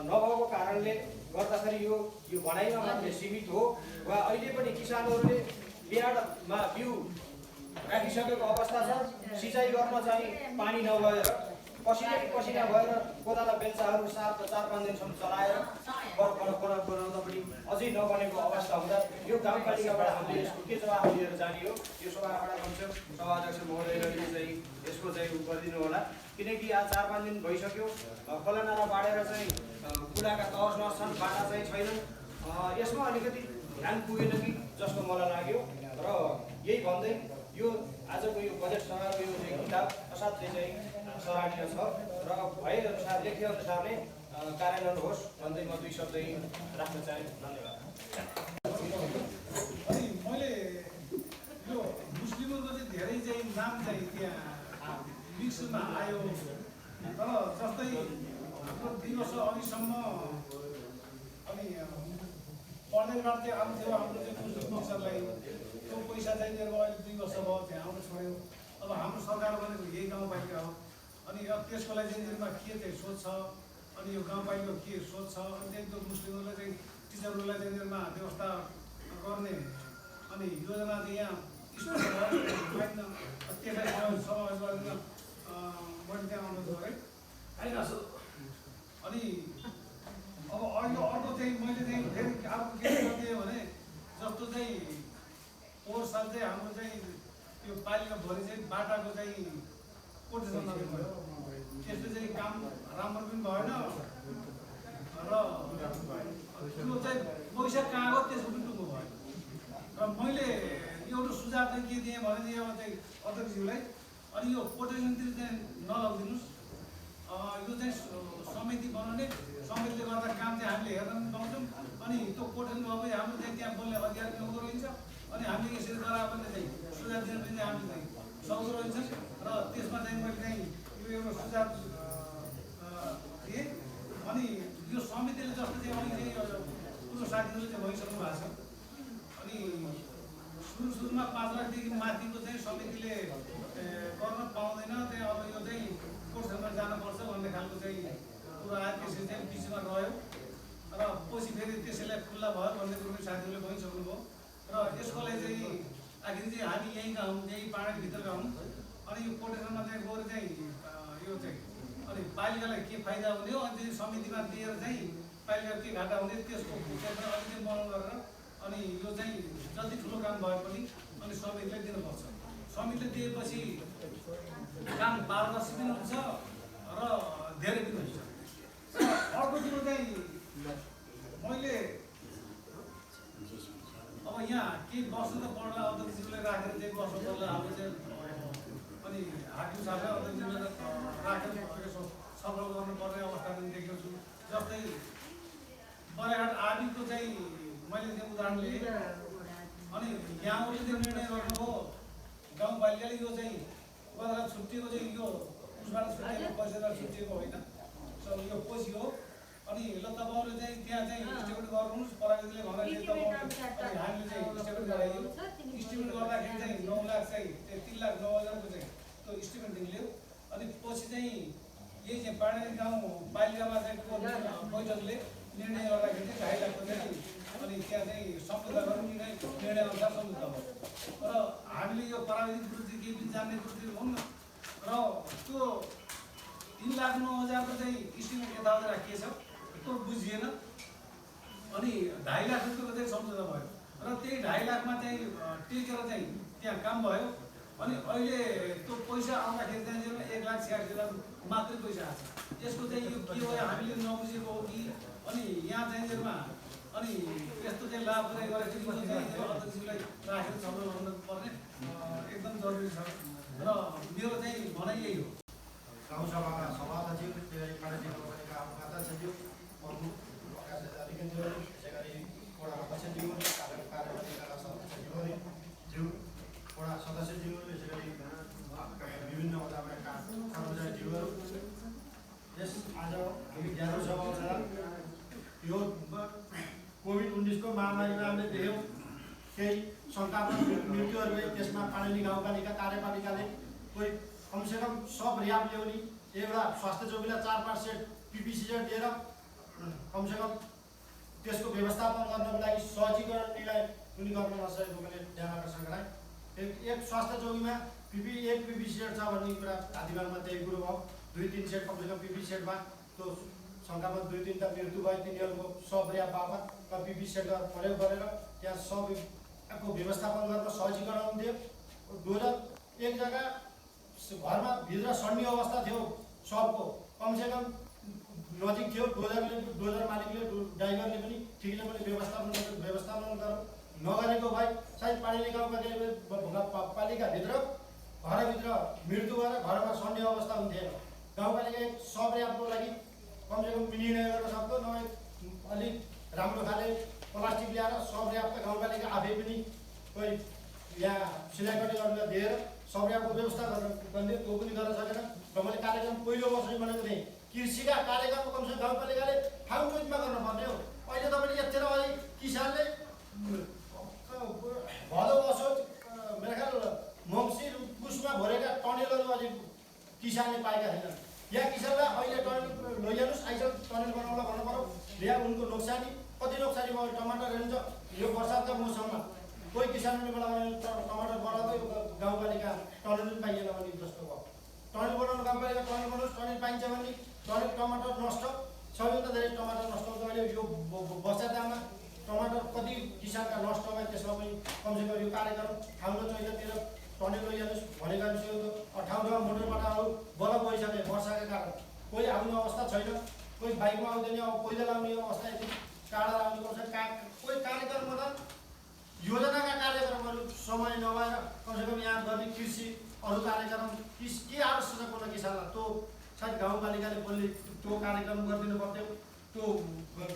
Speaker 3: नभएको कारणले गर्दाखेरि यो भनाइमा मात्रै सीमित हो। वा अहिले पनि किसानहरूले बियाडमा बिउ राखिसकेको अवस्था छ। सिँचाइ गर्न चाहिँ पानी नभएर पसिना भएर कोदाला बेल्चाहरू 4-5 दिनसम्म चलाएर बनाउँदा पनि अझै नबनेको अवस्था हुँदा यो गाउँपालिकाबाट हामीले यसको के जवाफ लिएर जाने हो, यो सभाबाट कमसेकम सभाध्यक्ष महोदयले चाहिँ यसको चाहिँ गरिदिनु होला। किनकि आज 4-5 दिन भइसक्यो, खोलानाला बाढेर चाहिँ कुलाका तहस नहस छन्, बाटा चाहिँ छैनन्। यसमा अलिकति ध्यान पुगेन कि जस्तो मलाई लाग्यो। र यही भन्दै यो आजको यो बजेट सभाको यो चाहिँ किताब असाध्यै चाहिँ सराहनीय छ र भएअनुसार लेखेअनुसार नै कार्यान्वयन होस् भन्दै म 2 शब्द राख्न चाहे। धन्यवाद।
Speaker 4: अनि मैले यो मुस्लिमहरूको चाहिँ धेरै चाहिँ नाम चाहिँ त्यहाँ मिक्समा आयो। तर जस्तै हाम्रो 2 वर्ष अघिसम्म अनि पढ्दै गर्थ्यो आउँथ्यो हाम्रो चाहिँ मुस्लिम पक्षलाई त्यो पैसा चाहिँ दिएर अहिले 2 वर्ष भयो त्यहाँ आउनु छोड्यो। अब हाम्रो सरकार भनेको यही गाउँपालिका हो। अनि अब त्यसको लागि चाहिँ निर्मा के चाहिँ सोच छ, अनि यो गाउँपालिकाको के सोच छ, अनि चाहिँ त्यो मुस्लिमहरूलाई चाहिँ टिचरहरूलाई चाहिँ निर्मा व्यवस्था गर्ने अनि योजना चाहिँ यहाँ स्कुलमा पाइन्न। त्यसलाई समावेश गरिदिन मैले त्यहाँ अनुरोध गरेँ। अनि अब अहिले अर्को चाहिँ मैले चाहिँ फेरि अर्को के गरिदिएँ भने जस्तो चाहिँ पोहोर साल चाहिँ हाम्रो चाहिँ यो पालिकाभरि चाहिँ बाटाको चाहिँ कोटेसन नदिनुभयो। त्यसले चाहिँ काम राम्रो पनि भएन र त्यो चाहिँ पैसा कहाँ गयो त्यसको पनि टुङ्गो भयो। र मैले एउटा सुझाव चाहिँ के दिएँ भने अब चाहिँ अध्यक्षज्यूलाई, अनि यो कोटेसनतिर चाहिँ नलगिदिनुहोस्। यो चाहिँ समिति बनाउने, समितिले गर्दा काम चाहिँ हामीले हेर्न पनि पाउँछौँ। अनि त्यो कोटेसन भयो भने हाम्रो चाहिँ त्यहाँ बोल्ने अधिकार पनि हुँदो रहन्छ। अनि हामीले यसरी गरायो भने चाहिँ सुझाव दिन पनि हामी चाहिँ सक्दो रहन्छ र त्यसमा चाहिँ मैले चाहिँ यो एउटा सुझाव दिएँ। अनि यो समितिले जस्तो चाहिँ अलिक चाहिँ ठुलो साथीहरूले चाहिँ भइसक्नु भएको छ। अनि सुरुमा 5 लाखदेखि माथिको चाहिँ समितिले गर्न पाउँदैन, त्यहाँ अब यो चाहिँ कोर्टसम्म जानुपर्छ भन्ने खालको चाहिँ कुरो आयो। त्यसरी चाहिँ बिचमा रह्यो र पछि फेरि त्यसैलाई खुल्ला भयो भन्ने कुरो साथीहरूले भनिसक्नुभयो। र यसको लागि चाहिँ आखिर चाहिँ हामी यहीँका हौँ, यही पाहाडभित्रका हौँ। अनि यो कोटेसनमा चाहिँ गएर चाहिँ यो चाहिँ अनि पालिकालाई के फाइदा हुने हो, अनि चाहिँ समितिमा दिएर चाहिँ पालिका के घाटा हुने त्यसको विषयमा अलिकति मनन गरेर अनि यो चाहिँ जति ठुलो काम भए पनि अनि समितिलाई दिनुपर्छ। समितिले दिएपछि काम पारदर्शी पनि हुन्छ र धेरै पनि हुन्छ। र अर्को कुरो चाहिँ मैले अब यहाँ केही बस्नु त पर्ला, अध्यक्षज्यूलाई राखेर चाहिँ बस्नु पर्ला। अब चाहिँ अनि हाकिम साहबलाई अध्यक्षज्यूलाई राखेर सफल गर्नुपर्ने अवस्था पनि देखेको छु। जस्तै बराघाट आदिको चाहिँ मैले चाहिँ उदाहरण लिएँ। अनि यहाँले चाहिँ निर्णय गर्नुभयो गाउँपालिकाले यो चाहिँ बराघाट छुट्टिएको चाहिँ यो उसबाट छुट्टिएको पैसाबाट छुट्टिएको होइन, यो कोसी हो। अनि ल तपाईँहरूले चाहिँ त्यहाँ चाहिँ स्टेटमेन्ट गर्नुहोस्, पराजुले भन्दाखेरि तपाईँहरूले अनि हामीले चाहिँ स्टेटमेन्ट गराइयो। स्टेटमेन्ट गर्दाखेरि चाहिँ 9 लाख चाहिँ 3,09,000को चाहिँ त्यो स्टेटमेन्ट निक्ल्यो। अनि पछि चाहिँ यही चाहिँ पाहाडी गाउँ पालिकामा चाहिँ बैठकले निर्णय गर्दाखेरि चाहिँ 2.5 लाखको चाहिँ अनि त्यहाँ चाहिँ सम्झौता गर्नु निर्णय अनुसार सम्झौता भयो। र हामीले यो प्राविधिक कुरो चाहिँ केही पनि जान्ने कुरो चाहिँ हुन्न। र त्यो 3,09,000को चाहिँ स्टेटमेन्ट यताउता राखिएछ, त्यो बुझिएन। अनि 2.5 लाख रुपियाँको चाहिँ सम्झौता भयो र त्यही 2.5 लाखमा चाहिँ टेकेर चाहिँ त्यहाँ काम भयो। अनि अहिले त्यो पैसा आउँदाखेरि चाहिँ 1,86,000 मात्रै पैसा आएको छ। यसको चाहिँ यो के हो, हामीले नबुझेको हो कि अनि यहाँ चाहिँ अनि यस्तो चाहिँ लाभ गरेको चाहिँ अध्यक्षलाई राखेर छलफल गर्नुपर्ने एकदम जरुरी छ। र मेरो चाहिँ भनाइ यही हो।
Speaker 2: गाउँसभाका सभासचिव, त्यसरी पार्टी नगरपालिका खाता सचिव, अधिकारी, त्यसै वडा अध्यक्षज्यू, कार्यपालिकाका सदस्यज्यू, वडा सदस्यज्यू, यसै गरी विभिन्न वडाका कर्मचारीज्यूहरू, यस आज हामी ज्ञान सभामा यो कोभिड-19 को महामारीमा हामीले देख्यौँ केही सङ्क्रमण मृत्युहरू भए। त्यसमा पाणिनी गाउँपालिका कार्यपालिकाले कोही कमसेकम पर्याप्त ल्याउने एउटा स्वास्थ्य चौकीलाई 4-5 सेट पिपिसी सेट दिएर कमसेकम त्यसको व्यवस्थापन गर्नको लागि सहजीकरण निर्णय पनि गर्न नसकेको मैले ध्यान आकर्षण गराएँ। एक स्वास्थ्य चौकीमा एक पिपिसी सेट छ भन्ने कुरा आदिवारमा त्यही कुरो भयो। 2-3 सेट कमसेकम पिपिसी सेटमा त्यो सङ्क्रमण 2-3टा मृत्यु भए तिनीहरूको पर्याप्त बापत पिपिसी सेट प्रयोग गरेर त्यहाँ सबको व्यवस्थापन गर्न सहजीकरण हुन्थ्यो। 2001 जग्गा घरमा भित्र सड्ने अवस्था थियो सबको, कमसेकम नजिक थियो। डोजर मालिकले ड्राइभरले पनि ठिकले पनि व्यवस्थापन नगरेको भए सायद पाणिनी गाउँपालिकाभित्र घरभित्र मृत्यु भएर घरमा सड्ने अवस्था हुन्थेन। गाउँपालिका एक पर्याप्तको लागि कमसेकम निर्णय गर्न सक्थ्यो, नभए अलिक राम्रो खाले प्लास्टिक ल्याएर पर्याप्त गाउँपालिका आफै पनि कोही यहाँ सिलाइकटी गरेर दिएर पर्याप्त व्यवस्था गर्ने त्यो पनि गर्न सकेन। र मैले कार्यक्रम पहिलो वर्षै भनेको थिएँ कृषिका कार्यक्रम कमसेकम गाउँपालिकाले ठाउँ टुइटमा गर्नुपर्ने हो। अहिले तपाईँले यतिखेर अहिले किसानले भदौ असोज मेरो ख्याल मङ्सिर पुसमा भरेका टनेलहरू अहिले किसानले पाएका छैनन्। यहाँ किसानलाई अहिले टनेल लैजानुहोस्, आइसक्यो टनेल बनाउला भन्नु पऱ्यो। यहाँ उनको नोक्सानी कति नोक्सानी भयो। टमाटर हेर्नुहुन्छ यो बर्सातका मौसममा कोही किसानले बनाउने टमाटर बनाउँदै गाउँपालिका टनेल पनि पाइएन भने जस्तो भयो। टनेल बनाउनु गाउँपालिका टनेल बनाउनुहोस्, टनेल पाइन्छ भने टनेल टमाटर नष्ट, सबैभन्दा धेरै टमाटर नष्ट हुन्छ। अहिले यो बर्सातामा टमाटर कति किसानका नष्ट भए त्यसमा पनि कमसेकम यो कार्यक्रम ठाउँ चौधतिर टनेल लैजानुहोस् भनेका अनुसार 58 मोटरबाटाहरू बल गइसके वर्षाका कारण कोही आउने अवस्था छैन। कोही बाइकमा आउँदैन, अब पैदल आउने अवस्था यति टाढा आउनुपर्छ। कोही कार्यक्रममा त योजनाका कार्यक्रमहरू समय नभएर कमसेकम यहाँ गर्ने कृषि अरू कार्यक्रम के आवश्यक पर्छ किसानलाई त्यो सायद गाउँपालिकाले कसले त्यो कार्यक्रम गरिदिनु पर्थ्यो, त्यो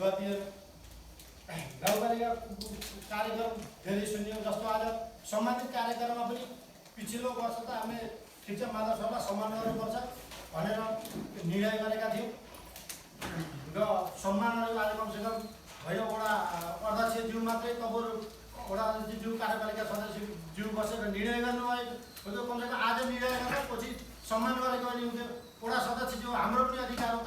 Speaker 2: गरिदिएर। गाउँपालिका कार्यक्रम धेरै सुन्यौँ। जस्तो आज सम्मानित कार्यक्रममा पनि पछिल्लो वर्ष त हामीले ठिक छ माधव सरलाई सम्मान गर्नुपर्छ भनेर निर्णय गरेका थियौँ र सम्मानहरू आज कमसेकम होइन वडा अध्यक्षज्यू मात्रै तपाईँहरू वडा अध्यक्षज्यू कार्यपालिका सदस्यज्यू बसेर निर्णय गर्नुभयो। कमसेकम आज निर्णय गरेर पछि सम्मान गरेको पनि हुन्थ्यो। वडा सदस्यज्यू हाम्रो पनि अधिकार हो,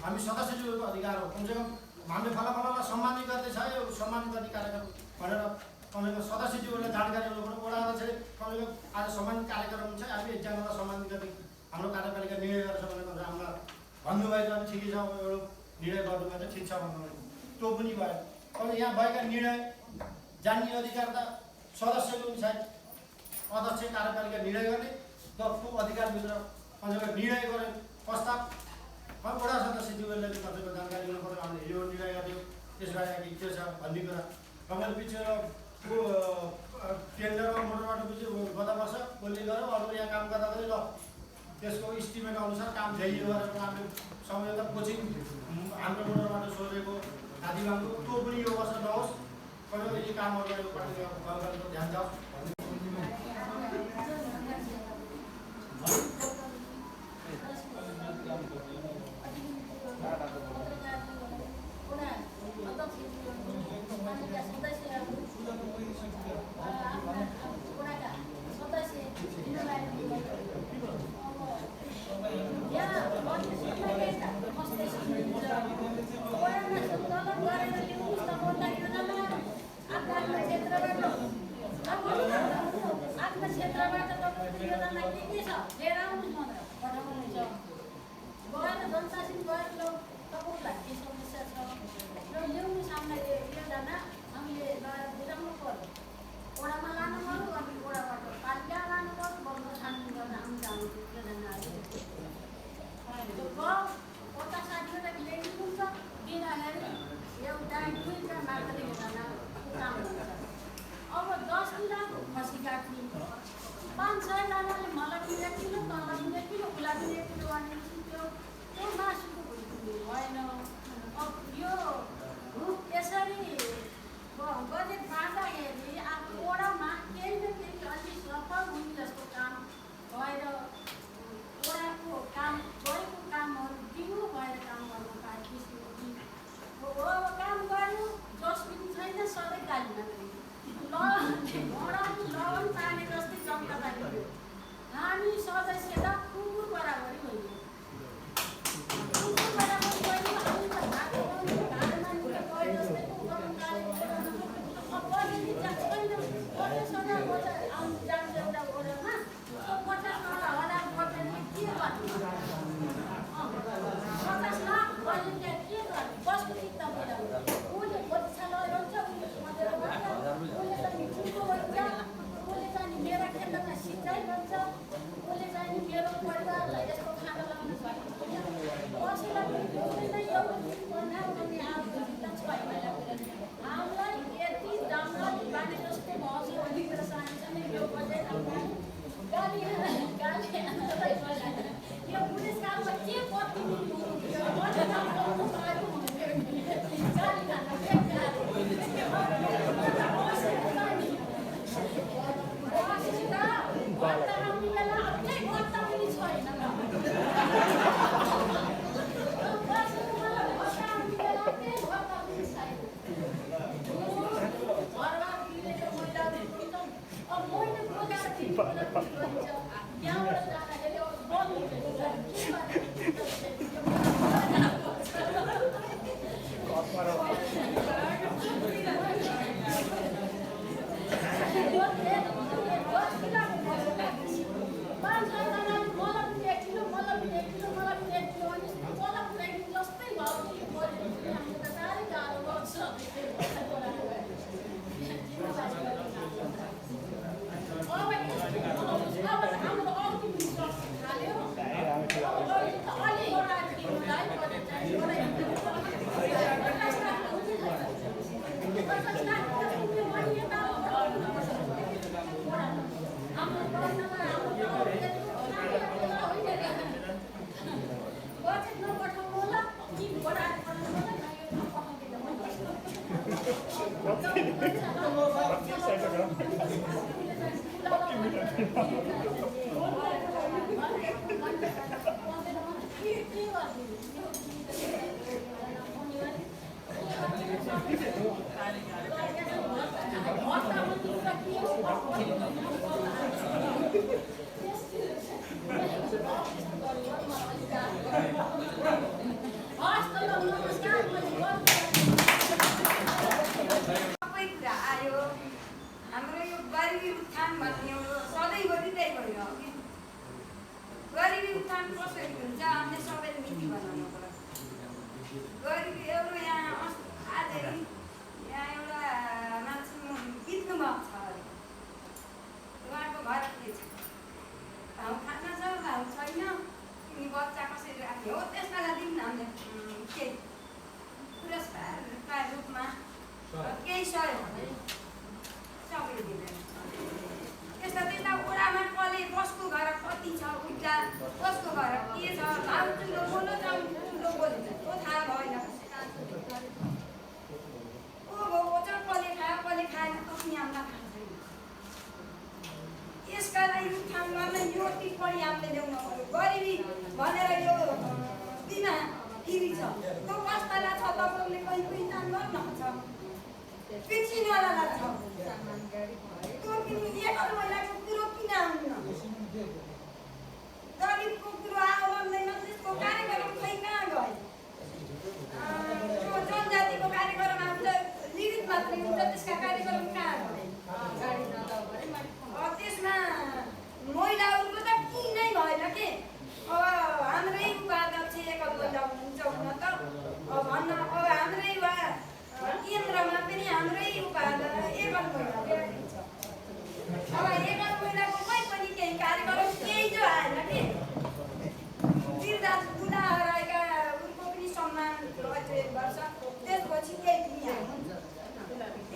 Speaker 2: हामी सदस्यज्यूको अधिकार हो। कमसेकम हामीले फलाफललाई सम्मानित गर्दैछ यो सम्मानित गर्ने कार्यक्रम भनेर कमसेकम सदस्यज्यूहरूलाई जानकारी हुनु पर्यो। वडा अध्यक्षले कमसेकम आज सम्मानित कार्यक्रम हुन्छ, हामी एकजनालाई सम्मानित गर्ने हाम्रो कार्यपालिका निर्णय गर्छ भनेर हामीलाई भन्नुभएको अनि ठिकै छ, एउटा निर्णय गर्नुभएको ठिक छ भन्नुभयो, त्यो पनि भयो। अब यहाँ भएका निर्णय जान्ने अधिकार त सदस्यको पनि छ, अध्यक्ष कार्यपालिका निर्णय गर्ने र त्यो अधिकारभित्र कमसेकम निर्णय गर्ने प्रस्ताव वडा सदस्यज्यूहरूले कतिको जानकारी हुनु पर्यो। हामीले यो निर्णय गऱ्यौँ, त्यसबाहेक के छ भन्ने कुरा तपाईँले पछि त्यो टेन्डरमा मोटरबाट पछि गत वर्ष कसले गर्यो, अरू यहाँ काम गर्दा ल त्यसको इस्टिमेट अनुसार काम झ्याइयो गरेर हामीले सम्झौता कोचिङ हाम्रो मोटरबाट सोधेको दादिमाको त्यो पनि यो वर्ष नहोस्, कहिले यी कामहरूलाई यो पार्टीको ध्यान जाओस् भन्ने
Speaker 5: Bala. काम कसरी हुन्छ हामीले सबैले नीति बनाउनु पर्यो गरिब एउटा यहाँ आज यहाँ एउटा मान्छे बित्नु भएको छ अरे उहाँको घर के छ घाउ खाना छ घाउ छैन तिमी बच्चा कसरी राख्ने हो त्यसलाई दिउँ न हामीले केही पुरस्कारका रूपमा केही सहयोग सबैले दिँदैन त्यस्ता त्यस्ता ओडामा कसले कसको घर कति छ उल्टा कसको घर के छ घाउ ठुलो बोलो ठुलो बोलिन्छ त्यो थाहा भएन कसले खायो कसले खाएन कति हामीलाई थाहा छैन यसका लागि उत्थान गर्न यो टिप्पणी हामीले ल्याउन पर्यो गरिबी भनेर यो बिना फिरी छ त्यो कसलाई छ तपाईँले कहीँ पहिचान गर्नुहुन्छ पिछिनवालालाई छ त्यो किन एकल महिलाको कुरो किन आउनु गरिबको कुरो आयो भन्दैन त्यसको कार्यक्रम खै कहाँ गयो त्यो जनजातिको कार्यक्रम आउँछ लिखित मात्रै हुन्छ त्यसका कार्यक्रम कहाँ गए त्यसमा महिलाहरूको त किनै भएन के अब हाम्रै उपाध्यक्ष एकल महिला हुनुहुन्छ हुन त भन्न अब हाम्रै केन्द्रमा पनि हाम्रै उपाध्यक्ष एकल महिला ल्याइदिन्छ अब एकल महिलाको कहीँ पनि केही कार्यक्रम केही जो आएन के वृद्धा बुढा हराएका उनको पनि सम्मान गर्छ त्यसपछि केही पनि आएन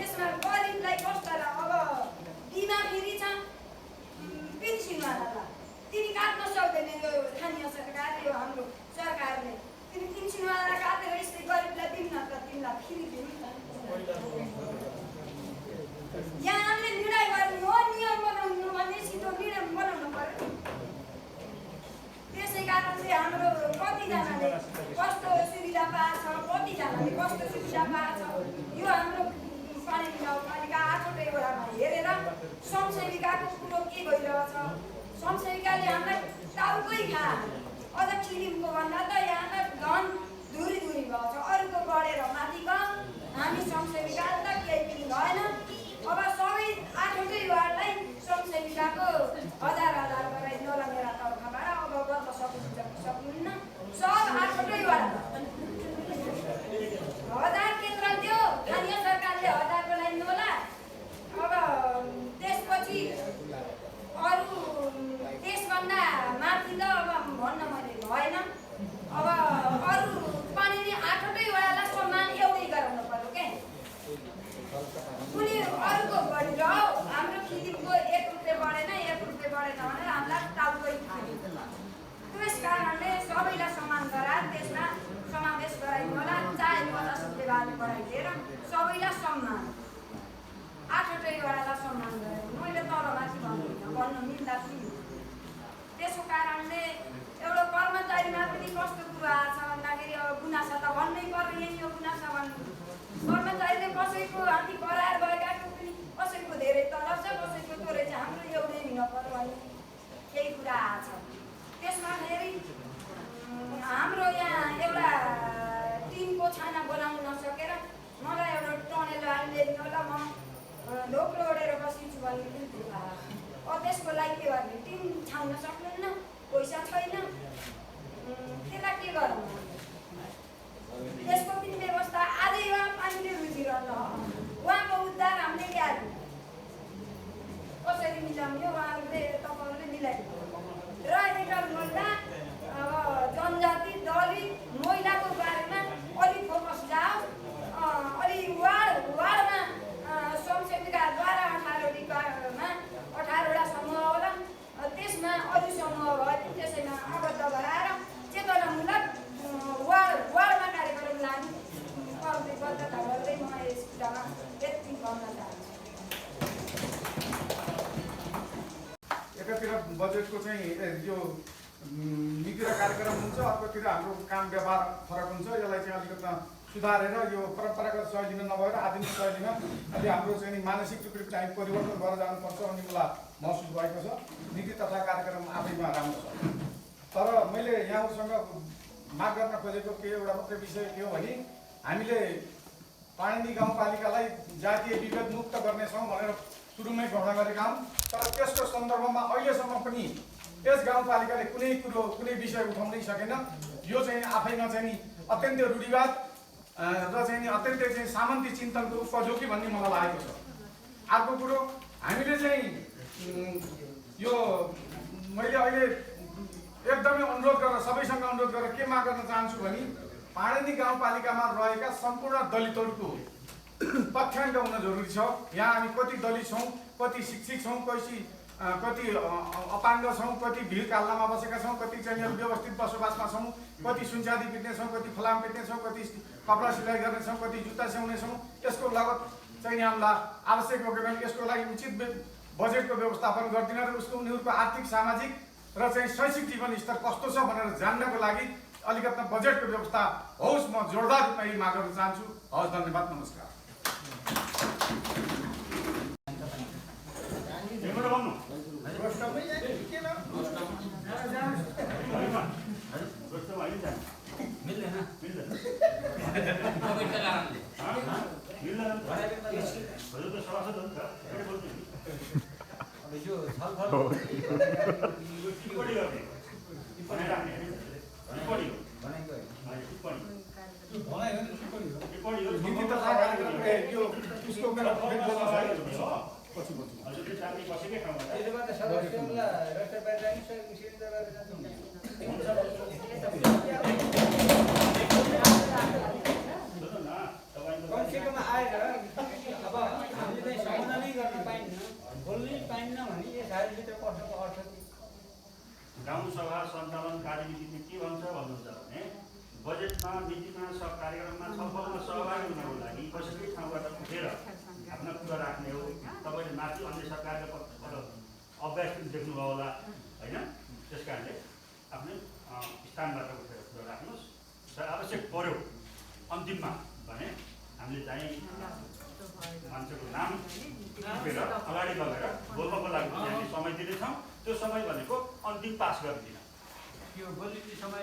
Speaker 5: यसमा गरिबलाई कस्तो र अब बिमा फेरि छ पेन्सनवालालाई तिनी काट्न सक्दैन यो स्थानीय सरकार यो हाम्रो सरकारले तिनी पेन्सनवाला काटेर यस्तै गरिबलाई दिउँ न त तिमीलाई फेरि दिउँ यहाँ हामीले निर्णय गर्नु हो नियम बनाउनु भने सिधो निर्णय बनाउनु पर्यो त्यसै कारणले हाम्रो कतिजनाले कस्तो सुविधा पाएको छ कतिजनाले कस्तो सुविधा पाएको छ यो हाम्रो पानी गाउँपालिका 8वटै वडामा हेरेर समसेविकाको कुरो के भइरहेछ समसेविकाले हामीलाई टाउकै खा अझ फिल्मको भन्दा त यहाँलाई धन धुरी भएको छ अरूको बढेर माथि गयो हामी समसेविका त केही पनि भएन अब सबै 8वटै वार्डलाई समसेविकाको 1000 गराइ नला मेरा तर्फबाट अब गर्न सक्नुहुन्न सब 8वटै वार्ड 1000 केन्द्र दियो स्थानीय सरकारले 1000 बनाइदिनु होला अब त्यसपछि अरू त्यसभन्दा माथि त अब भन्न मैले भएन अब अरू पनि 8वटै वाडालाई सम्मान एउटै गराउनु पर्यो के कुनै अरूको बढेर हाम्रो फिल्मको 1 रुपियाँ बढेन 1 रुपियाँ बढेन भनेर हामीलाई टाउकै खायो त्यस कारणले सबैलाई समान गराएर त्यसमा समावेश गराइदिनु होला चाहे 50 रुपियाँ बाली बढाइदिएर सबैलाई सम्मान 8वटै वाडालाई सम्मान गरेर मैले तलमाथि भन्न मिल्दा पनि त्यसको कारणले एउटा कर्मचारीमा पनि कस्तो कुरो आएको छ भन्दाखेरि अब गुनासा त भन्नै पर्यो यही हो गुनासा भन्नु कर्मचारीले कसैको हाती कराएर गएकाको पनि कसैको धेरै तलब छ कसैको थोरै छ हाम्रो एउटै हुन पर्यो भन्ने केही कुरा आएको छ त्यसमा फेरि हाम्रो यहाँ एउटा टिमको छाना बनाउन नसकेर मलाई एउटा टनेल ल्याइदिनु होला म ढोक्रो ओढेर बसिन्छु भन्ने पनि कुरा अब त्यसको लागि के गर्ने टिम छाउन सक्नुहुन्न पैसा छैन त्यसलाई के गरौँ त्यसको पनि व्यवस्था आजै उहाँ पानीले रुचिरहनु उहाँको उद्धार हामीले ल्यायौँ कसरी मिलाउने उहाँहरूले तपाईँहरूले मिलाइदिनु र एकल महिला अब जनजाति दलित महिलाको बारेमा अलिक फोकस जाओस् अलि वार्डमा समसेविकाद्वारा 18वटा समूह होला त्यसमा अरू समूह भयो त्यसैमा आबद्ध गराएर चेतनामूलक वार्डमा कार्यक्रम लानु प्रतिबद्धता गर्दै म यस कुरामा यति भन्न चाहन्छु
Speaker 4: एकातिर बजेटको चाहिँ यो नीति र कार्यक्रम हुन्छ अर्कोतिर हाम्रो काम व्यवहार फरक हुन्छ यसलाई चाहिँ अलिकति सुधारेर यो परम्परागत शैलीमा नभएर आधुनिक शैलीमा अलि हाम्रो चाहिँ मानसिक टुक्री चाहिँ परिवर्तन गरेर जानुपर्छ भन्ने मलाई महसुस भएको छ नीति तथा कार्यक्रम आफैमा राम्रो छ तर मैले यहाँहरूसँग माग गर्न खोजेको के एउटा मात्रै विषय के हो भने हामीले पाणिनी गाउँपालिकालाई जातीय विभेद मुक्त गर्नेछौँ भनेर सुरुमै घोषणा गरेका हौँ तर त्यसको सन्दर्भमा अहिलेसम्म पनि यस गाउँपालिकाले कुनै विषय उठाउनै सकेन। यो चाहिँ आफैमा चाहिँ नि अत्यन्तै रूढिवाद र चाहिँ नि अत्यन्तै चाहिँ सामन्ती चिन्तनको उपयोगी भन्ने मलाई लागेको छ। अर्को कुरो हामीले चाहिँ यो मैले अहिले एकदमै अनुरोध गरेर सबैसँग अनुरोध गरेर के माग गर्न चाहन्छु भने पाणिनी गाउँपालिकामा रहेका सम्पूर्ण दलितहरूको तथ्याङ्क हुन जरुरी छ। यहाँ हामी कति दलित छौँ, कति शिक्षित छौँ, कति अपाङ्ग छौँ, कति भिर काल्लामा बसेका छौँ, कति चाहिँ व्यवस्थित बसोबासमा छौँ, कति सुनचाँदी बेच्ने छौँ, कति फलाम बेच्ने छौँ, कति कपडा सिलाइ गर्ने छौँ, कति जुत्ता सिउने छौँ। यसको लगत चाहिँ हामीलाई आवश्यक हो कि यसको लागि उचित बजेटको व्यवस्थापन गरिदिन र उसको उनीहरूको आर्थिक सामाजिक र चाहिँ शैक्षिक जीवन स्तर कस्तो छ भनेर जान्नको लागि अलिकति बजेटको व्यवस्था होस्। म जोरदार रूपमा यही माग गर्न चाहन्छु। हवस्, धन्यवाद, नमस्कार।
Speaker 1: यो छलफल
Speaker 6: गाउँसभा सञ्चालन कार्यनीतिले के भन्छ भन्नुहुन्छ भने बजेटमा, नीतिमा, कार्यक्रममा छलफलमा सहभागी हुनको लागि कसैकै ठाउँबाट उठेर आफ्ना कुरा राख्ने हो। तपाईँले माथि अन्य सरकारको पक्षबाट अभ्यास पनि देख्नुभयो होला होइन। त्यस कारणले आफ्नै स्थानबाट उठेर कुरा राख्नुहोस् र आवश्यक पर्यो अन्तिममा भने हामीले चाहिँ मान्छेको नाम उठेर अगाडि लगेर बोल्नको लागि हामीले समय दिनेछौँ। त्यो समय भनेको अन्तिम पास गरिदिन।
Speaker 1: यो बोल्ने समय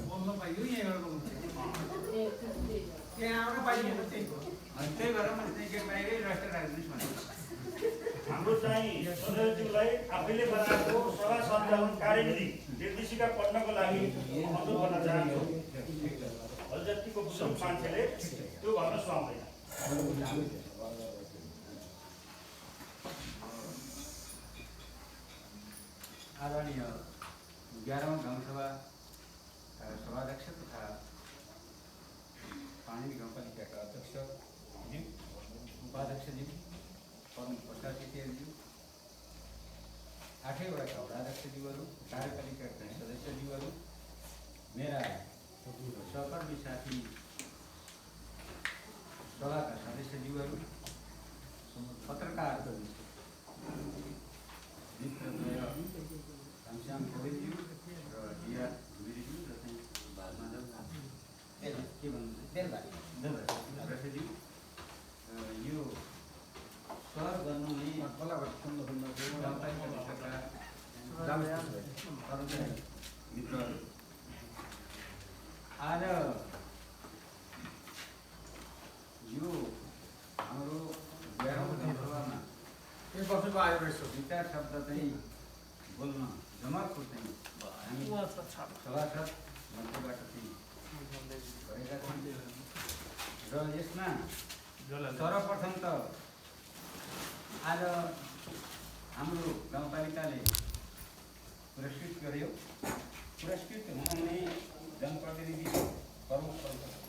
Speaker 1: बोल्नु पाइयो यहाँबाट बोल्नु त्यहाँबाट पाइयो त्यही भएर मैले चाहिँ गेट बाहिरै राखेर राखिदिनुहोस् भनेको।
Speaker 6: हाम्रो चाहिँ सदस्यज्यूलाई आफैले बनाएको सभा सञ्चालन कार्यविधि निर्देशिका पढ्नको लागि अनुरोध गर्न चाहन्छु। जतिको बुझ्नु मान्छेले त्यो भन्न सुहाउँदैन।
Speaker 1: आदरणीय 11औं गाउँसभा सभाध्यक्ष तथा पाणिनी गाउँपालिकाका अध्यक्ष, उपाध्यक्षज्यू, परम प्रशासकीयज्यू, 8वटा वडाध्यक्षज्यूहरू, कार्यपालिकाका सदस्यज्यूहरू, मेरा सहकर्मी साथी सभाका सदस्यज्यूहरू, पत्रकार मित्रद्वय घनश्याम पौडेलज्यू र डिया गिरिज्यू र चाहिँ माधव के भन्नुहुन्छ यो सहर गर्नु नै मित्रहरू आज यो हाम्रो 11औं गाउँसभामा
Speaker 4: एक वर्षको आयो रहेछ।
Speaker 1: 2-4 शब्द चाहिँ बोल्न जमर्को चाहिँ हामी सभासद मन्त्रीबाट चाहिँ गरेका छौँ र यसमा सर्वप्रथम त आज हाम्रो गाउँपालिकाले पुरस्कृत गर्यो। पुरस्कृत हुने जनप्रतिनिधि, प्रमुख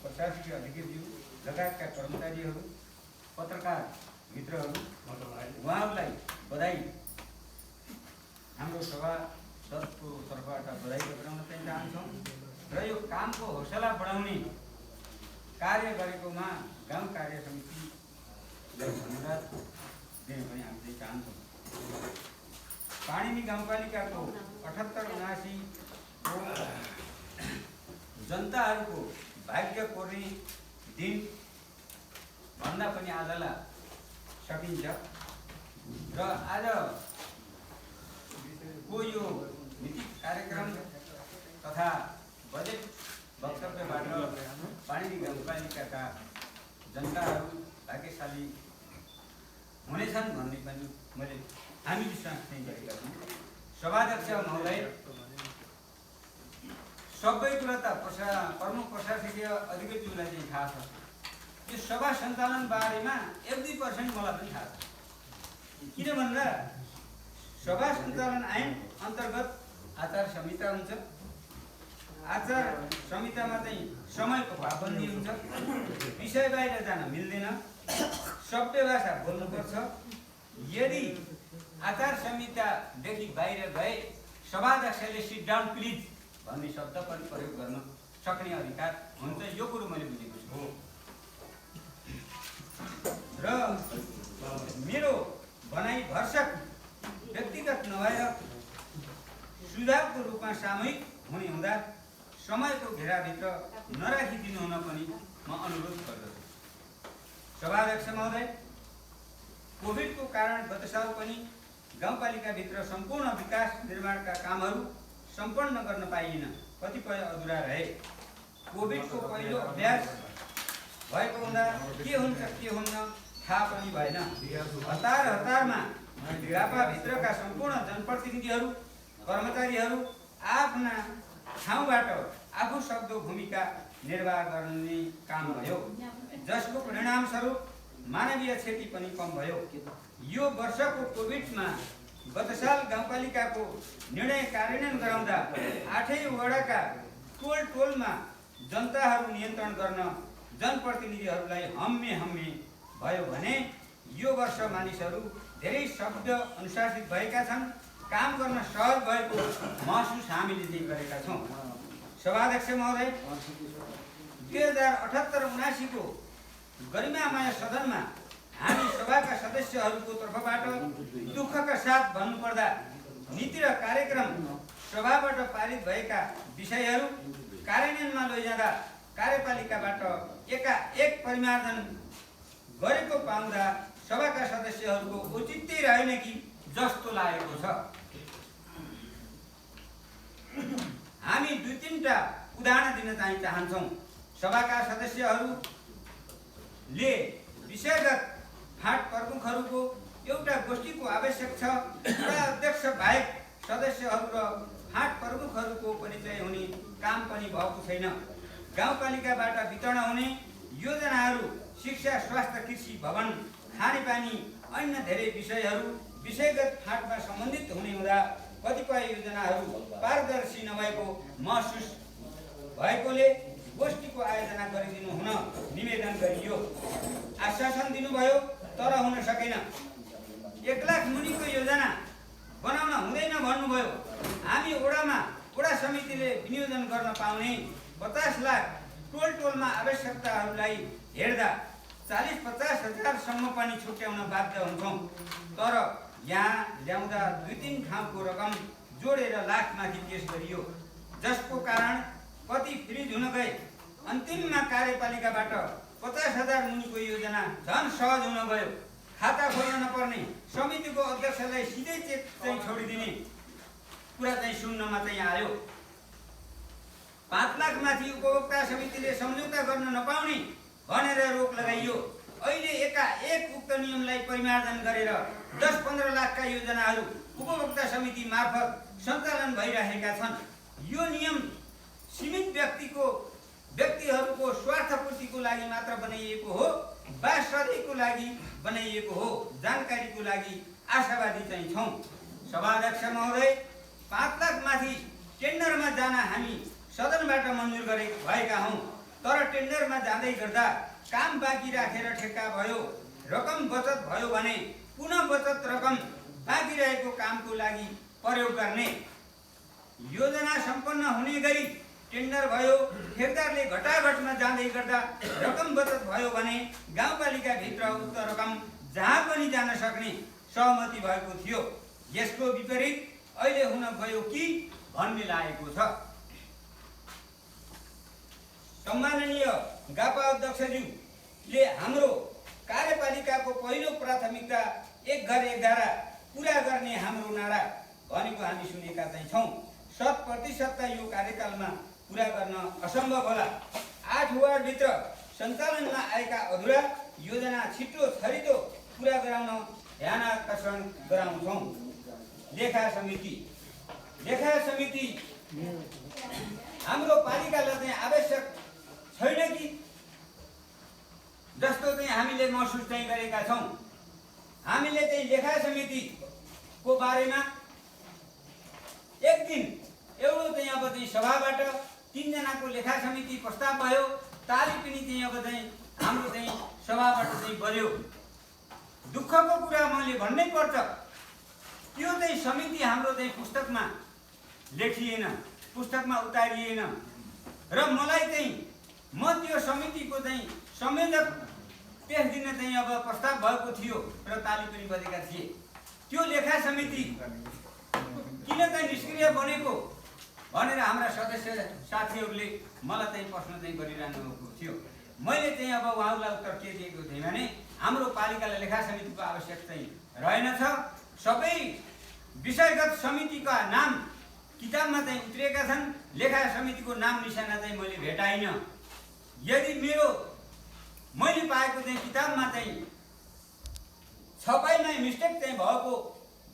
Speaker 1: प्रशासकीय अधिकारीज्यू लगायतका कर्मचारीहरू, पत्रकार मित्रहरू, उहाँहरूलाई बधाई, हाम्रो सभासदको तर्फबाट बधाई पठाउन चाहिँ चाहन्छौँ र यो कामको हौसला बढाउने कार्य गरेकोमा गाउँ कार्य समितिलाई धन्यवाद दिन पनि हामीले चाहन्छौँ। पाणिनी गाउँपालिकाको 78-79 को जनताहरूको भाग्य कोर्ने दिन भन्दा पनि आजलाई सकिन्छ र आजको यो नीति कार्यक्रम तथा
Speaker 7: तथा बजेट वक्तव्यबाट पाणिनी गाउँपालिकाका जनताहरू भाग्यशाली हुनेछन् भन्ने पनि हामी विश्वास चाहिँ गरेका छौँ। सभाध्यक्ष महोदय, सबै कुरा त प्रमुख प्रशासकीय अधिकारीज्यूलाई चाहिँ थाहा छ। यो सभा सञ्चालन बारेमा 1-2% मलाई पनि थाहा छ। किन भन्दा सभा सञ्चालन ऐन अन्तर्गत आचार संहिता हुन्छ। आचार संहितामा चाहिँ समयको पाबन्दी हुन्छ, विषय बाहिर जान मिल्दैन, सभ्य भाषा बोल्नुपर्छ। यदि आचार संहितादेखि बाहिर गए सभाध्यक्षले सिट डाउन प्लिज भन्ने शब्द पनि प्रयोग गर्न सक्ने अधिकार हुन्छ। यो कुरो मैले बुझेको छु र मेरो भनाइ भरसक व्यक्तिगत नभएर सुझावको रूपमा सामूहिक हुने हुँदा समयको घेराभित्र नराखिदिनु हुन पनि म अनुरोध गर्दछु। सभाध्यक्ष महोदय, कोभिडको कारण गत साल पनि गाउँपालिकाभित्र सम्पूर्ण विकास निर्माणका कामहरू सम्पन्न गर्न पाइएन, कतिपय अधुरा रहे। कोभिडको पहिलो अभ्यास भएको हुँदा के हुन्छ के हुन्न थाहा पनि भएन। हतारमा रापाभित्रका सम्पूर्ण जनप्रतिनिधिहरू कर्मचारीहरू आफ्ना ठाउँबाट आफू सक्दो भूमिका निर्वाह गर्ने काम भयो, जसको परिणामस्वरूप मानवीय क्षति पनि कम भयो। यो वर्षको कोभिडमा गत साल गाउँपालिकाको निर्णय कार्यान्वयन गराउँदा 8 वडाका टोलमा जनताहरू नियन्त्रण गर्न जनप्रतिनिधिहरूलाई हम्मे भयो भने यो वर्ष मानिसहरू धेरै शब्द अनुशासित भएका छन्, काम गर्न सहज भएको महसुस हामीले चाहिँ गरेका छौँ। सभाध्यक्ष महोदय, 2078-79 को गरिमामय सदनमा हामी सभाका सदस्यहरूको तर्फबाट दुःखका साथ भन्नुपर्दा नीति र कार्यक्रम सभाबाट पारित भएका विषयहरू कार्यान्वयनमा लैजाँदा कार्यपालिकाबाट एकाएक परिमार्जन गरेको पाउँदा सभाका सदस्यहरूको औचित्य रहेन कि जस्तो लागेको छ। हामी 2-3टा उदाहरण दिन चाहिँ चाहन्छौँ। सभाका सदस्यहरूले विषयगत फाँट प्रमुखहरूको एउटा गोष्ठीको आवश्यक छ। अध्यक्ष बाहेक सदस्यहरू र फाँट प्रमुखहरूको परिचय हुने काम पनि भएको छैन। गाउँपालिकाबाट वितरण हुने योजनाहरू शिक्षा, स्वास्थ्य, कृषि, भवन, खानेपानी, अन्य धेरै विषयहरू विषयगत फाँटमा सम्बन्धित हुने हुँदा कतिपय योजनाहरू पारदर्शी नभएको महसुस भएकोले गोष्ठीको आयोजना गरिदिनु हुन निवेदन गरियो। आश्वासन दिनुभयो तर हुन सकेन। 1 लाख मुनिको योजना बनाउन हुँदैन भन्नुभयो। हामी वडा समितिले विनियोजन गर्न पाउने 50 लाख टोलमा आवश्यकताहरूलाई हेर्दा 40-50 हजारसम्म पनि छुट्याउन बाध्य हुन्छौँ। तर यहाँ ल्याउँदा 2-3 ठाउँको रकम जोडेर लाखमाथि पेश गरियो, जसको कारण कति फ्रिज हुन गए। अन्तिममा कार्यपालिकाबाट 50,000 मुनिको योजना झन सहज हुन गयो। खाता खोल्न नपर्ने, समितिको अध्यक्षलाई सिधै चेक चाहिँ छोडिदिने कुरा चाहिँ सुन्नमा चाहिँ आयो। 5 लाख माथि उपभोक्ता समितिले सम्झौता गर्न नपाउने भनेर रोक लगाइयो। अहिले एकाएक उक्त नियमलाई परिमार्जन गरेर 10-15 लाखका योजनाहरू उपभोक्ता समिति मार्फत सञ्चालन भइरहेका छन्। यो नियम सीमित व्यक्तिहरूको स्वार्थपूर्तिको लागि मात्र बनाइएको हो वा सधैँको लागि बनाइएको हो, जानकारीको लागि आशावादी चाहिँ छौँ। सभाध्यक्ष महोदय, 5 लाख माथि टेन्डरमा जान हामी सदनबाट मन्जुर भएका हौँ। तर टेन्डरमा जाँदै गर्दा काम बाँकी राखेर ठेक्का भयो, रकम बचत भयो भने पुनः बचत रकम बाँकी रहेको कामको लागि प्रयोग गर्ने। योजना सम्पन्न हुने गरी टेन्डर भयो, ठेकदारले घटाघटमा जाँदै गर्दा रकम बचत भयो भने गाउँपालिकाभित्र उक्त रकम जहाँ पनि जान सक्ने सहमति भएको थियो। यसको विपरीत अहिले हुन गयो कि भन्ने लागेको छ। सम्माननीय गापा अध्यक्षज्यूले हाम्रो कार्यपालिकाको पहिलो प्राथमिकता 1 घर 1 धारा पुरा गर्ने हाम्रो नारा भनेको हामी सुनेका चाहिँ छौँ। 100% यो कार्यकालमा पुरा गर्न असम्भव होला। 8 वार्डभित्र सञ्चालनमा आएका अधुरा योजना छिटो छरितो पुरा गराउन ध्यान आकर्षण गराउँछौँ। लेखा समिति हाम्रो पालिकालाई चाहिँ आवश्यक छैन कि जस्तो चाहिँ हामीले महसुस चाहिँ गरेका छौँ। हामीले चाहिँ लेखा समितिको बारेमा एक दिन एउटा चाहिँ अब चाहिँ सभाबाट 3 जनाको लेखा समिति प्रस्ताव भयो, ताली पनि चाहिँ अब चाहिँ हाम्रो चाहिँ सभाबाट चाहिँ बन्यो। दुःखको कुरा मैले भन्नै पर्छ, त्यो चाहिँ समिति हाम्रो चाहिँ पुस्तकमा लेखिएन, पुस्तकमा उतारिएन र मलाई चाहिँ म त्यो समितिको चाहिँ संयोजक त्यस दिन चाहिँ अब प्रस्ताव भएको थियो र ताली पनि बजेका थिए। त्यो लेखा समिति किन चाहिँ निष्क्रिय बनेको भनेर हाम्रा सदस्य साथीहरूले मलाई चाहिँ प्रश्न चाहिँ गरिरहनु भएको थियो। मैले चाहिँ अब उहाँहरूलाई उत्तर के दिएको थिएँ भने हाम्रो पालिकालाई लेखा समितिको आवश्यक चाहिँ रहेनछ। सबै विषयगत समितिका नाम किताबमा चाहिँ उत्रिएका छन्, लेखा समितिको नाम निशाना चाहिँ मैले भेटाइनँ। यदि मैले पाएको चाहिँ किताबमा चाहिँ छपाइमा मिस्टेक चाहिँ भएको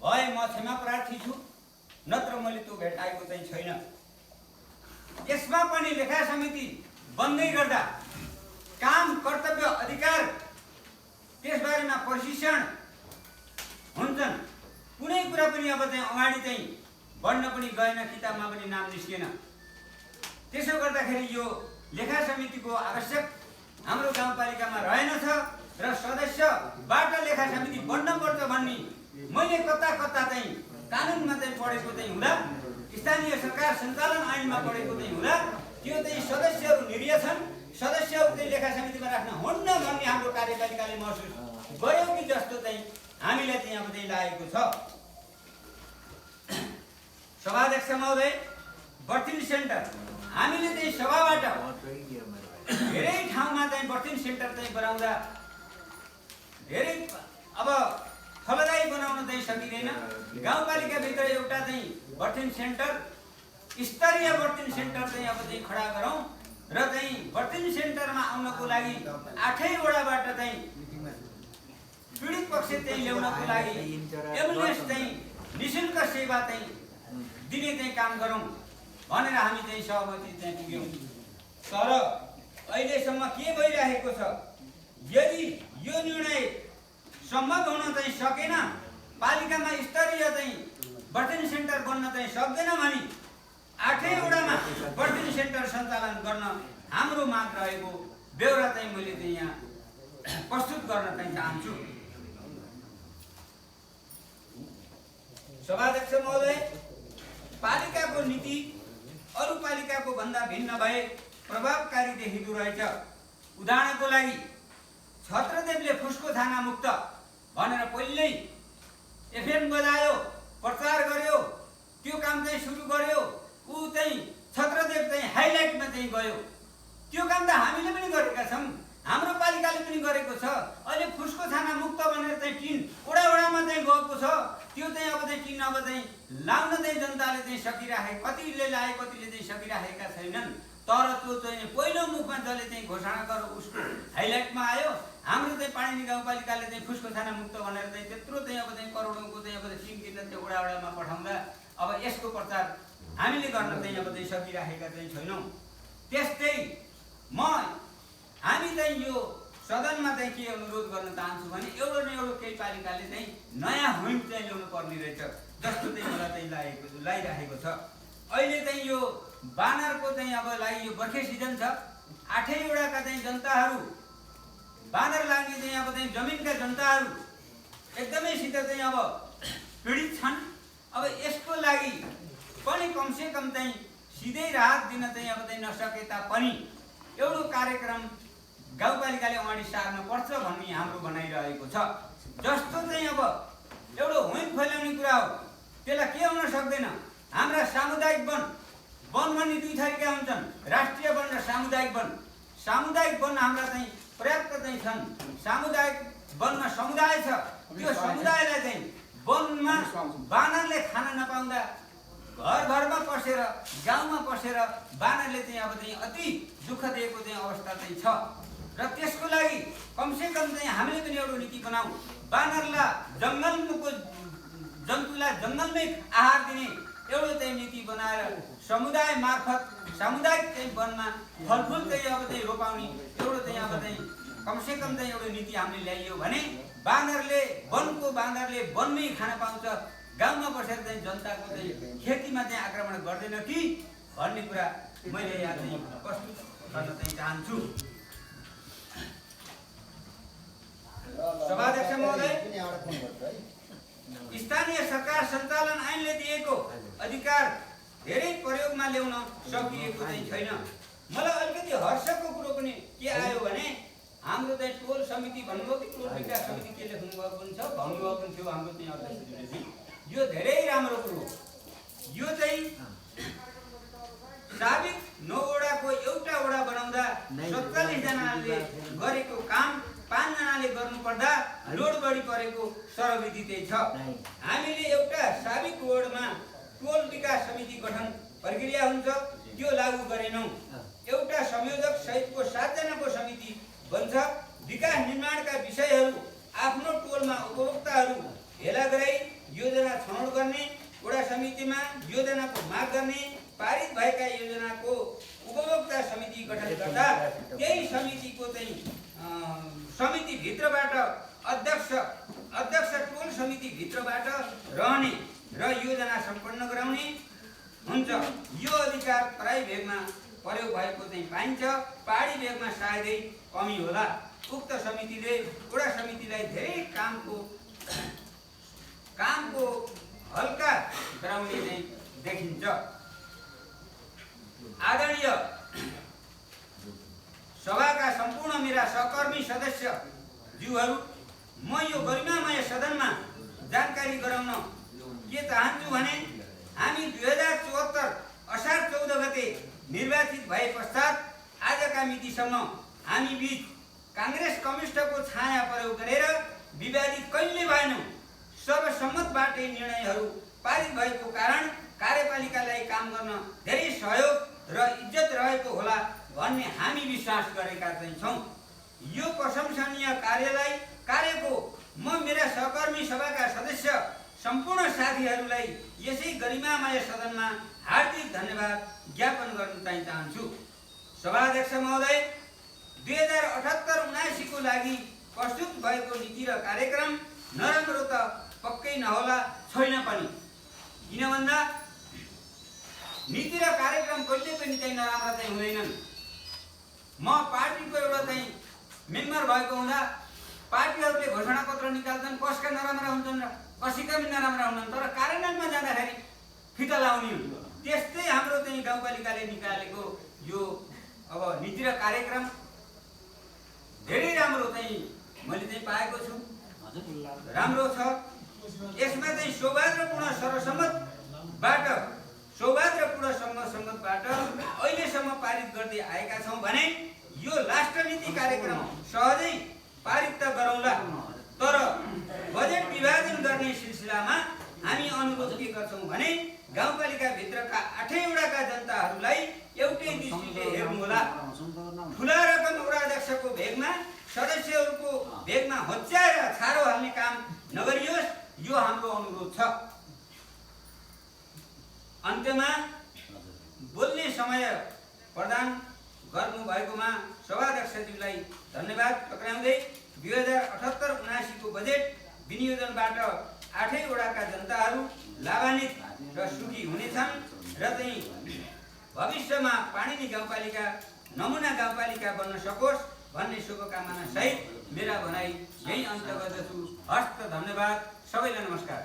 Speaker 7: भए म क्षमा प्रार्थी छु, नत्र मैले त्यो भेटाएको चाहिँ छैन। यसमा पनि लेखा समिति बन्दै गर्दा काम, कर्तव्य, अधिकार त्यसबारेमा प्रशिक्षण हुन्छन्। कुनै कुरा पनि अब चाहिँ अगाडि चाहिँ बढ्न पनि गएन, किताबमा पनि नाम निस्किएन। त्यसो गर्दाखेरि यो लेखा समितिको आवश्यक हाम्रो गाउँपालिकामा रहेनछ र सदस्यबाट लेखा समिति बन्न पर्छ भन्ने मैले कता चाहिँ कानुनमा चाहिँ पढेको चाहिँ हुँदा, स्थानीय सरकार सञ्चालन ऐनमा पढेको चाहिँ हुँदा त्यो चाहिँ सदस्यहरू निरीह छन्, सदस्यहरू चाहिँ लेखा समितिमा राख्न हुन्न भन्ने हाम्रो कार्यपालिकाले महसुस गर्यो कि जस्तो चाहिँ हामीलाई चाहिँ अब चाहिँ लागेको छ। सभाध्यक्ष महोदय, बर्थिङ सेन्टर हामीले चाहिँ सभाबाट धेरै ठाउँमा चाहिँ बर्थिङ सेन्टर चाहिँ बनाउँदा धेरै अब फलदायी बनाउन चाहिँ सकिँदैन। गाउँपालिकाभित्र एउटा चाहिँ बर्थिङ सेन्टर, स्तरीय बर्थिङ सेन्टर चाहिँ अब चाहिँ खडा गरौँ र चाहिँ बर्थिङ सेन्टरमा आउनको लागि 8 वडाबाट चाहिँ पीडित पक्ष चाहिँ ल्याउनको लागि एम्बुलेन्स चाहिँ निःशुल्क सेवा चाहिँ दिने चाहिँ काम गरौँ भनेर हामी चाहिँ सहमति चाहिँ पुग्यौँ। तर अहिलेसम्म के भइरहेको छ, यदि यो निर्णय सम्भव हुन चाहिँ सकेन, पालिकामा स्तरीय चाहिँ बर्थिङ सेन्टर बन्न चाहिँ सक्दैन भने 8 वडामा बर्थिङ सेन्टर सञ्चालन गर्न हाम्रो माग रहेको बेहोरा चाहिँ मैले चाहिँ यहाँ प्रस्तुत गर्न चाहिँ चाहन्छु। सभाध्यक्ष महोदय, पालिकाको नीति अरू पालिकाको भन्दा भिन्न भए प्रभावकारी देखिएको रहेछ। उदाहरणको लागि छत्रदेवले फुस्को थाना मुक्त भनेर पहिल्यै एफएम बजायो, प्रचार गर्यो, त्यो काम चाहिँ सुरु गर्यो, ऊ चाहिँ छत्रदेव चाहिँ हाइलाइटमा चाहिँ गयो। त्यो काम त हामीले पनि गरेका छौँ, हाम्रो पालिकाले पनि गरेको छ। अहिले फुस्को थाना मुक्त भनेर चाहिँ टिन वडामा चाहिँ गएको छ, त्यो चाहिँ अब चाहिँ टिन अब चाहिँ लाउन चाहिँ जनताले चाहिँ सकिराखे, कतिले लाए कतिले चाहिँ सकिराखेका छैनन्। तर त्यो चाहिँ पहिलो मुखमा जसले चाहिँ घोषणा गरेर उसको हाइलाइटमा आयो। हाम्रो चाहिँ पाणिनी गाउँपालिकाले चाहिँ फुस्को थाना मुक्त भनेर चाहिँ त्यत्रो चाहिँ अब चाहिँ करोडौँको चाहिँ अब टिन किन्न त्यो वडामा पठाउँदा अब यसको प्रचार हामीले गर्न चाहिँ अब चाहिँ सकिराखेका चाहिँ छैनौँ। त्यस्तै हामी चाहिँ यो सदनमा चाहिँ के अनुरोध गर्न चाहन्छु भने एउटा न एउटा केही पालिकाले चाहिँ नयाँ हुइम चाहिँ ल्याउनु पर्ने रहेछ जस्तो चाहिँ मलाई चाहिँ लागिराखेको छ। अहिले चाहिँ यो बानरको चाहिँ अब लागि यो बर्खे सिजन छ, 8 वडाका चाहिँ जनताहरू बानर लाग्ने चाहिँ अब चाहिँ जमिनका जनताहरू एकदमैसित चाहिँ अब पीडित छन्। अब यसको लागि पनि कमसे कम चाहिँ सिधै राहत दिन चाहिँ अब चाहिँ नसके तापनि एउटा कार्यक्रम गाउँपालिकाले अगाडि सार्नु पर्छ भन्ने हाम्रो भनाइरहेको छ। जस्तो चाहिँ अब एउटा हुइम फैलाउने कुरा हो, त्यसलाई के हुन सक्दैन। हाम्रा सामुदायिक वन भन्ने 2 थरीका हुन्छन्, राष्ट्रिय वन र सामुदायिक वन। सामुदायिक वन हाम्रा चाहिँ पर्याप्त चाहिँ छन्। सामुदायिक वनमा समुदाय छ, त्यो समुदायलाई चाहिँ वनमा बानरले खान नपाउँदा घरमा पसेर गाउँमा पसेर बानरले चाहिँ अब चाहिँ अति दुःख दिएको चाहिँ अवस्था चाहिँ छ र त्यसको लागि कमसेकम चाहिँ हामीले पनि एउटा नीति बनाऊ। बानरलाई जङ्गलको जन्तुलाई जङ्गलमै आहार दिने एउटा चाहिँ नीति बनाएर समुदाय मार्फत सामुदायिक चाहिँ वनमा फलफुल चाहिँ अब चाहिँ रोपाउने एउटा चाहिँ अब चाहिँ कमसेकम चाहिँ एउटा नीति हामीले ल्याइयो भने बानरले वनमै खान पाउँछ, गाउँमा बसेर चाहिँ जनताको चाहिँ खेतीमा चाहिँ आक्रमण गर्दैन कि भन्ने कुरा मैले यहाँ चाहिँ प्रस्तुत गर्न चाहिँ चाहन्छु। सभाध्यक्ष महोदय, स्थानीय सरकार सञ्चालन ऐनले दिएको अधिकार धेरै प्रयोगमा ल्याउन सकिएको चाहिँ छैन। मलाई अलिकति हर्षको कुरो पनि के आयो भने हाम्रो चाहिँ टोल समिति भन्नुभयो कि टोल विकास समिति के लेख्नु भएको पनि छ भन्नुभएको पनि थियो हाम्रो चाहिँ अध्यक्षज्यूले चाहिँ। यो धेरै राम्रो कुरो। यो चाहिँ साबिक 9 वडाको एउटा वडा बनाउँदा 47 जनाले गरेको काम 5 जनाले गर्नुपर्दा लोड बढी परेको सर्वविधि चाहिँ छ। हामीले एउटा साबिक वार्डमा टोल विकास समिति गठन प्रक्रिया हुन्छ त्यो लागू गरेनौं। एउटा संयोजक सहितको 7 जनाको समिति बन्छ। विकास निर्माणका विषयहरू आफ्नो टोलमा उपभोक्ताहरू भेला गराई योजना छनौट गर्ने, वडा समितिमा योजनाको माग गर्ने, पारित भएका योजनाको उपभोक्ता समिति गठन गर्दा त्यही समितिको चाहिँ समिति भित्रबाट अध्यक्ष टोल समिति भित्रबाट रहने र योजना सम्पन्न गराउने हुन्छ। यो अधिकार तराई भेगमा प्रयोग भएको चाहिँ पाइन्छ। पहाडी भेगमा सायदै कमी होला। उक्त समितिले वडा समितिलाई धेरै कामको हल्का गराउने चाहिँ देखिन्छ। आदरणीय सभाका सम्पूर्ण मेरा सहकर्मी सदस्यज्यूहरू, म यो गरिमामय सदनमा जानकारी गराउन के चाहन्छु भने हामी 2074 असार 14 गते निर्वाचित भए पश्चात आजका मितिसम्म हामी बीच कांग्रेस कम्युनिस्टको छाया प्रयोग गरेर विवादित कहिले भएनौं। सर्वसम्मतबाटै निर्णयहरू पारित भएको कारण कार्यपालिकालाई काम गर्न धेरै सहयोग र इज्जत रहेको होला भन्ने हामी विश्वास गरेका चाहिँ छौं। यो प्रशंसनीय कार्यको म मेरा सहकर्मी सभाका सदस्य सम्पूर्ण साथीहरूलाई यसै गरिमामय सदनमा हार्दिक धन्यवाद ज्ञापन गर्न चाहिँ चाहन्छु। सभाध्यक्ष महोदय, 2078-79 को लागि प्रस्तुत भएको नीति र कार्यक्रम नराम्रो त पक्कै नहोला, छैन पनि। किन भन्दा नीति र कार्यक्रम कहिले पनि चाहिँ नराम्रा चाहिँ हुँदैनन्। म पार्टीको एउटा चाहिँ मेम्बर भएको हुँदा पार्टीहरूले घोषणा पत्र निकाल्छन्, कसका नराम्रा हुन्छन् र कसैका पनि नराम्रा हुन्छन्, तर कार्यान्वयनमा जाँदाखेरि फिता लाउने हुन्छ। त्यस्तै हाम्रो चाहिँ गाउँपालिकाले निकालेको यो अब नीति र कार्यक्रम धेरै राम्रो चाहिँ मैले चाहिँ पाएको छु, राम्रो छ। यसमा चाहिँ सौभाग्यपूर्ण सङ्गतबाट अहिलेसम्म पारित गर्दै आएका छौँ भने यो लास्ट नीति कार्यक्रम सहजै पारित त गरौँला, तर बजेट विभाजन गर्ने सिलसिलामा हामी अनुरोध के गर्छौँ भने गाउँपालिका भित्रका 8 वडाका जनताहरूलाई एउटै दृष्टिले हेर्नुहोला। ठुला रकम वडाध्यक्षको भेगमा सदस्यहरूको भेगमा होच्याएर छारो हाल्ने काम नगरियोस्, यो हाम्रो अनुरोध छ। अन्त्यमा बोल्ने समय प्रदान गर्नुभएकोमा सभाध्यक्षज्यूलाई धन्यवाद टक्राउँदै 2078-79 को बजेट विनियोजनबाट 8 वडाका जनताहरू लाभान्वित र सुखी हुनेछन् र चाहिँ भविष्यमा पाणिनी गाउँपालिका नमुना गाउँपालिका बन्न सकोस् भन्ने शुभकामना सहित मेरा भनाइ यही अन्त्य गर्दछु। हस्त, धन्यवाद, सबैलाई नमस्कार।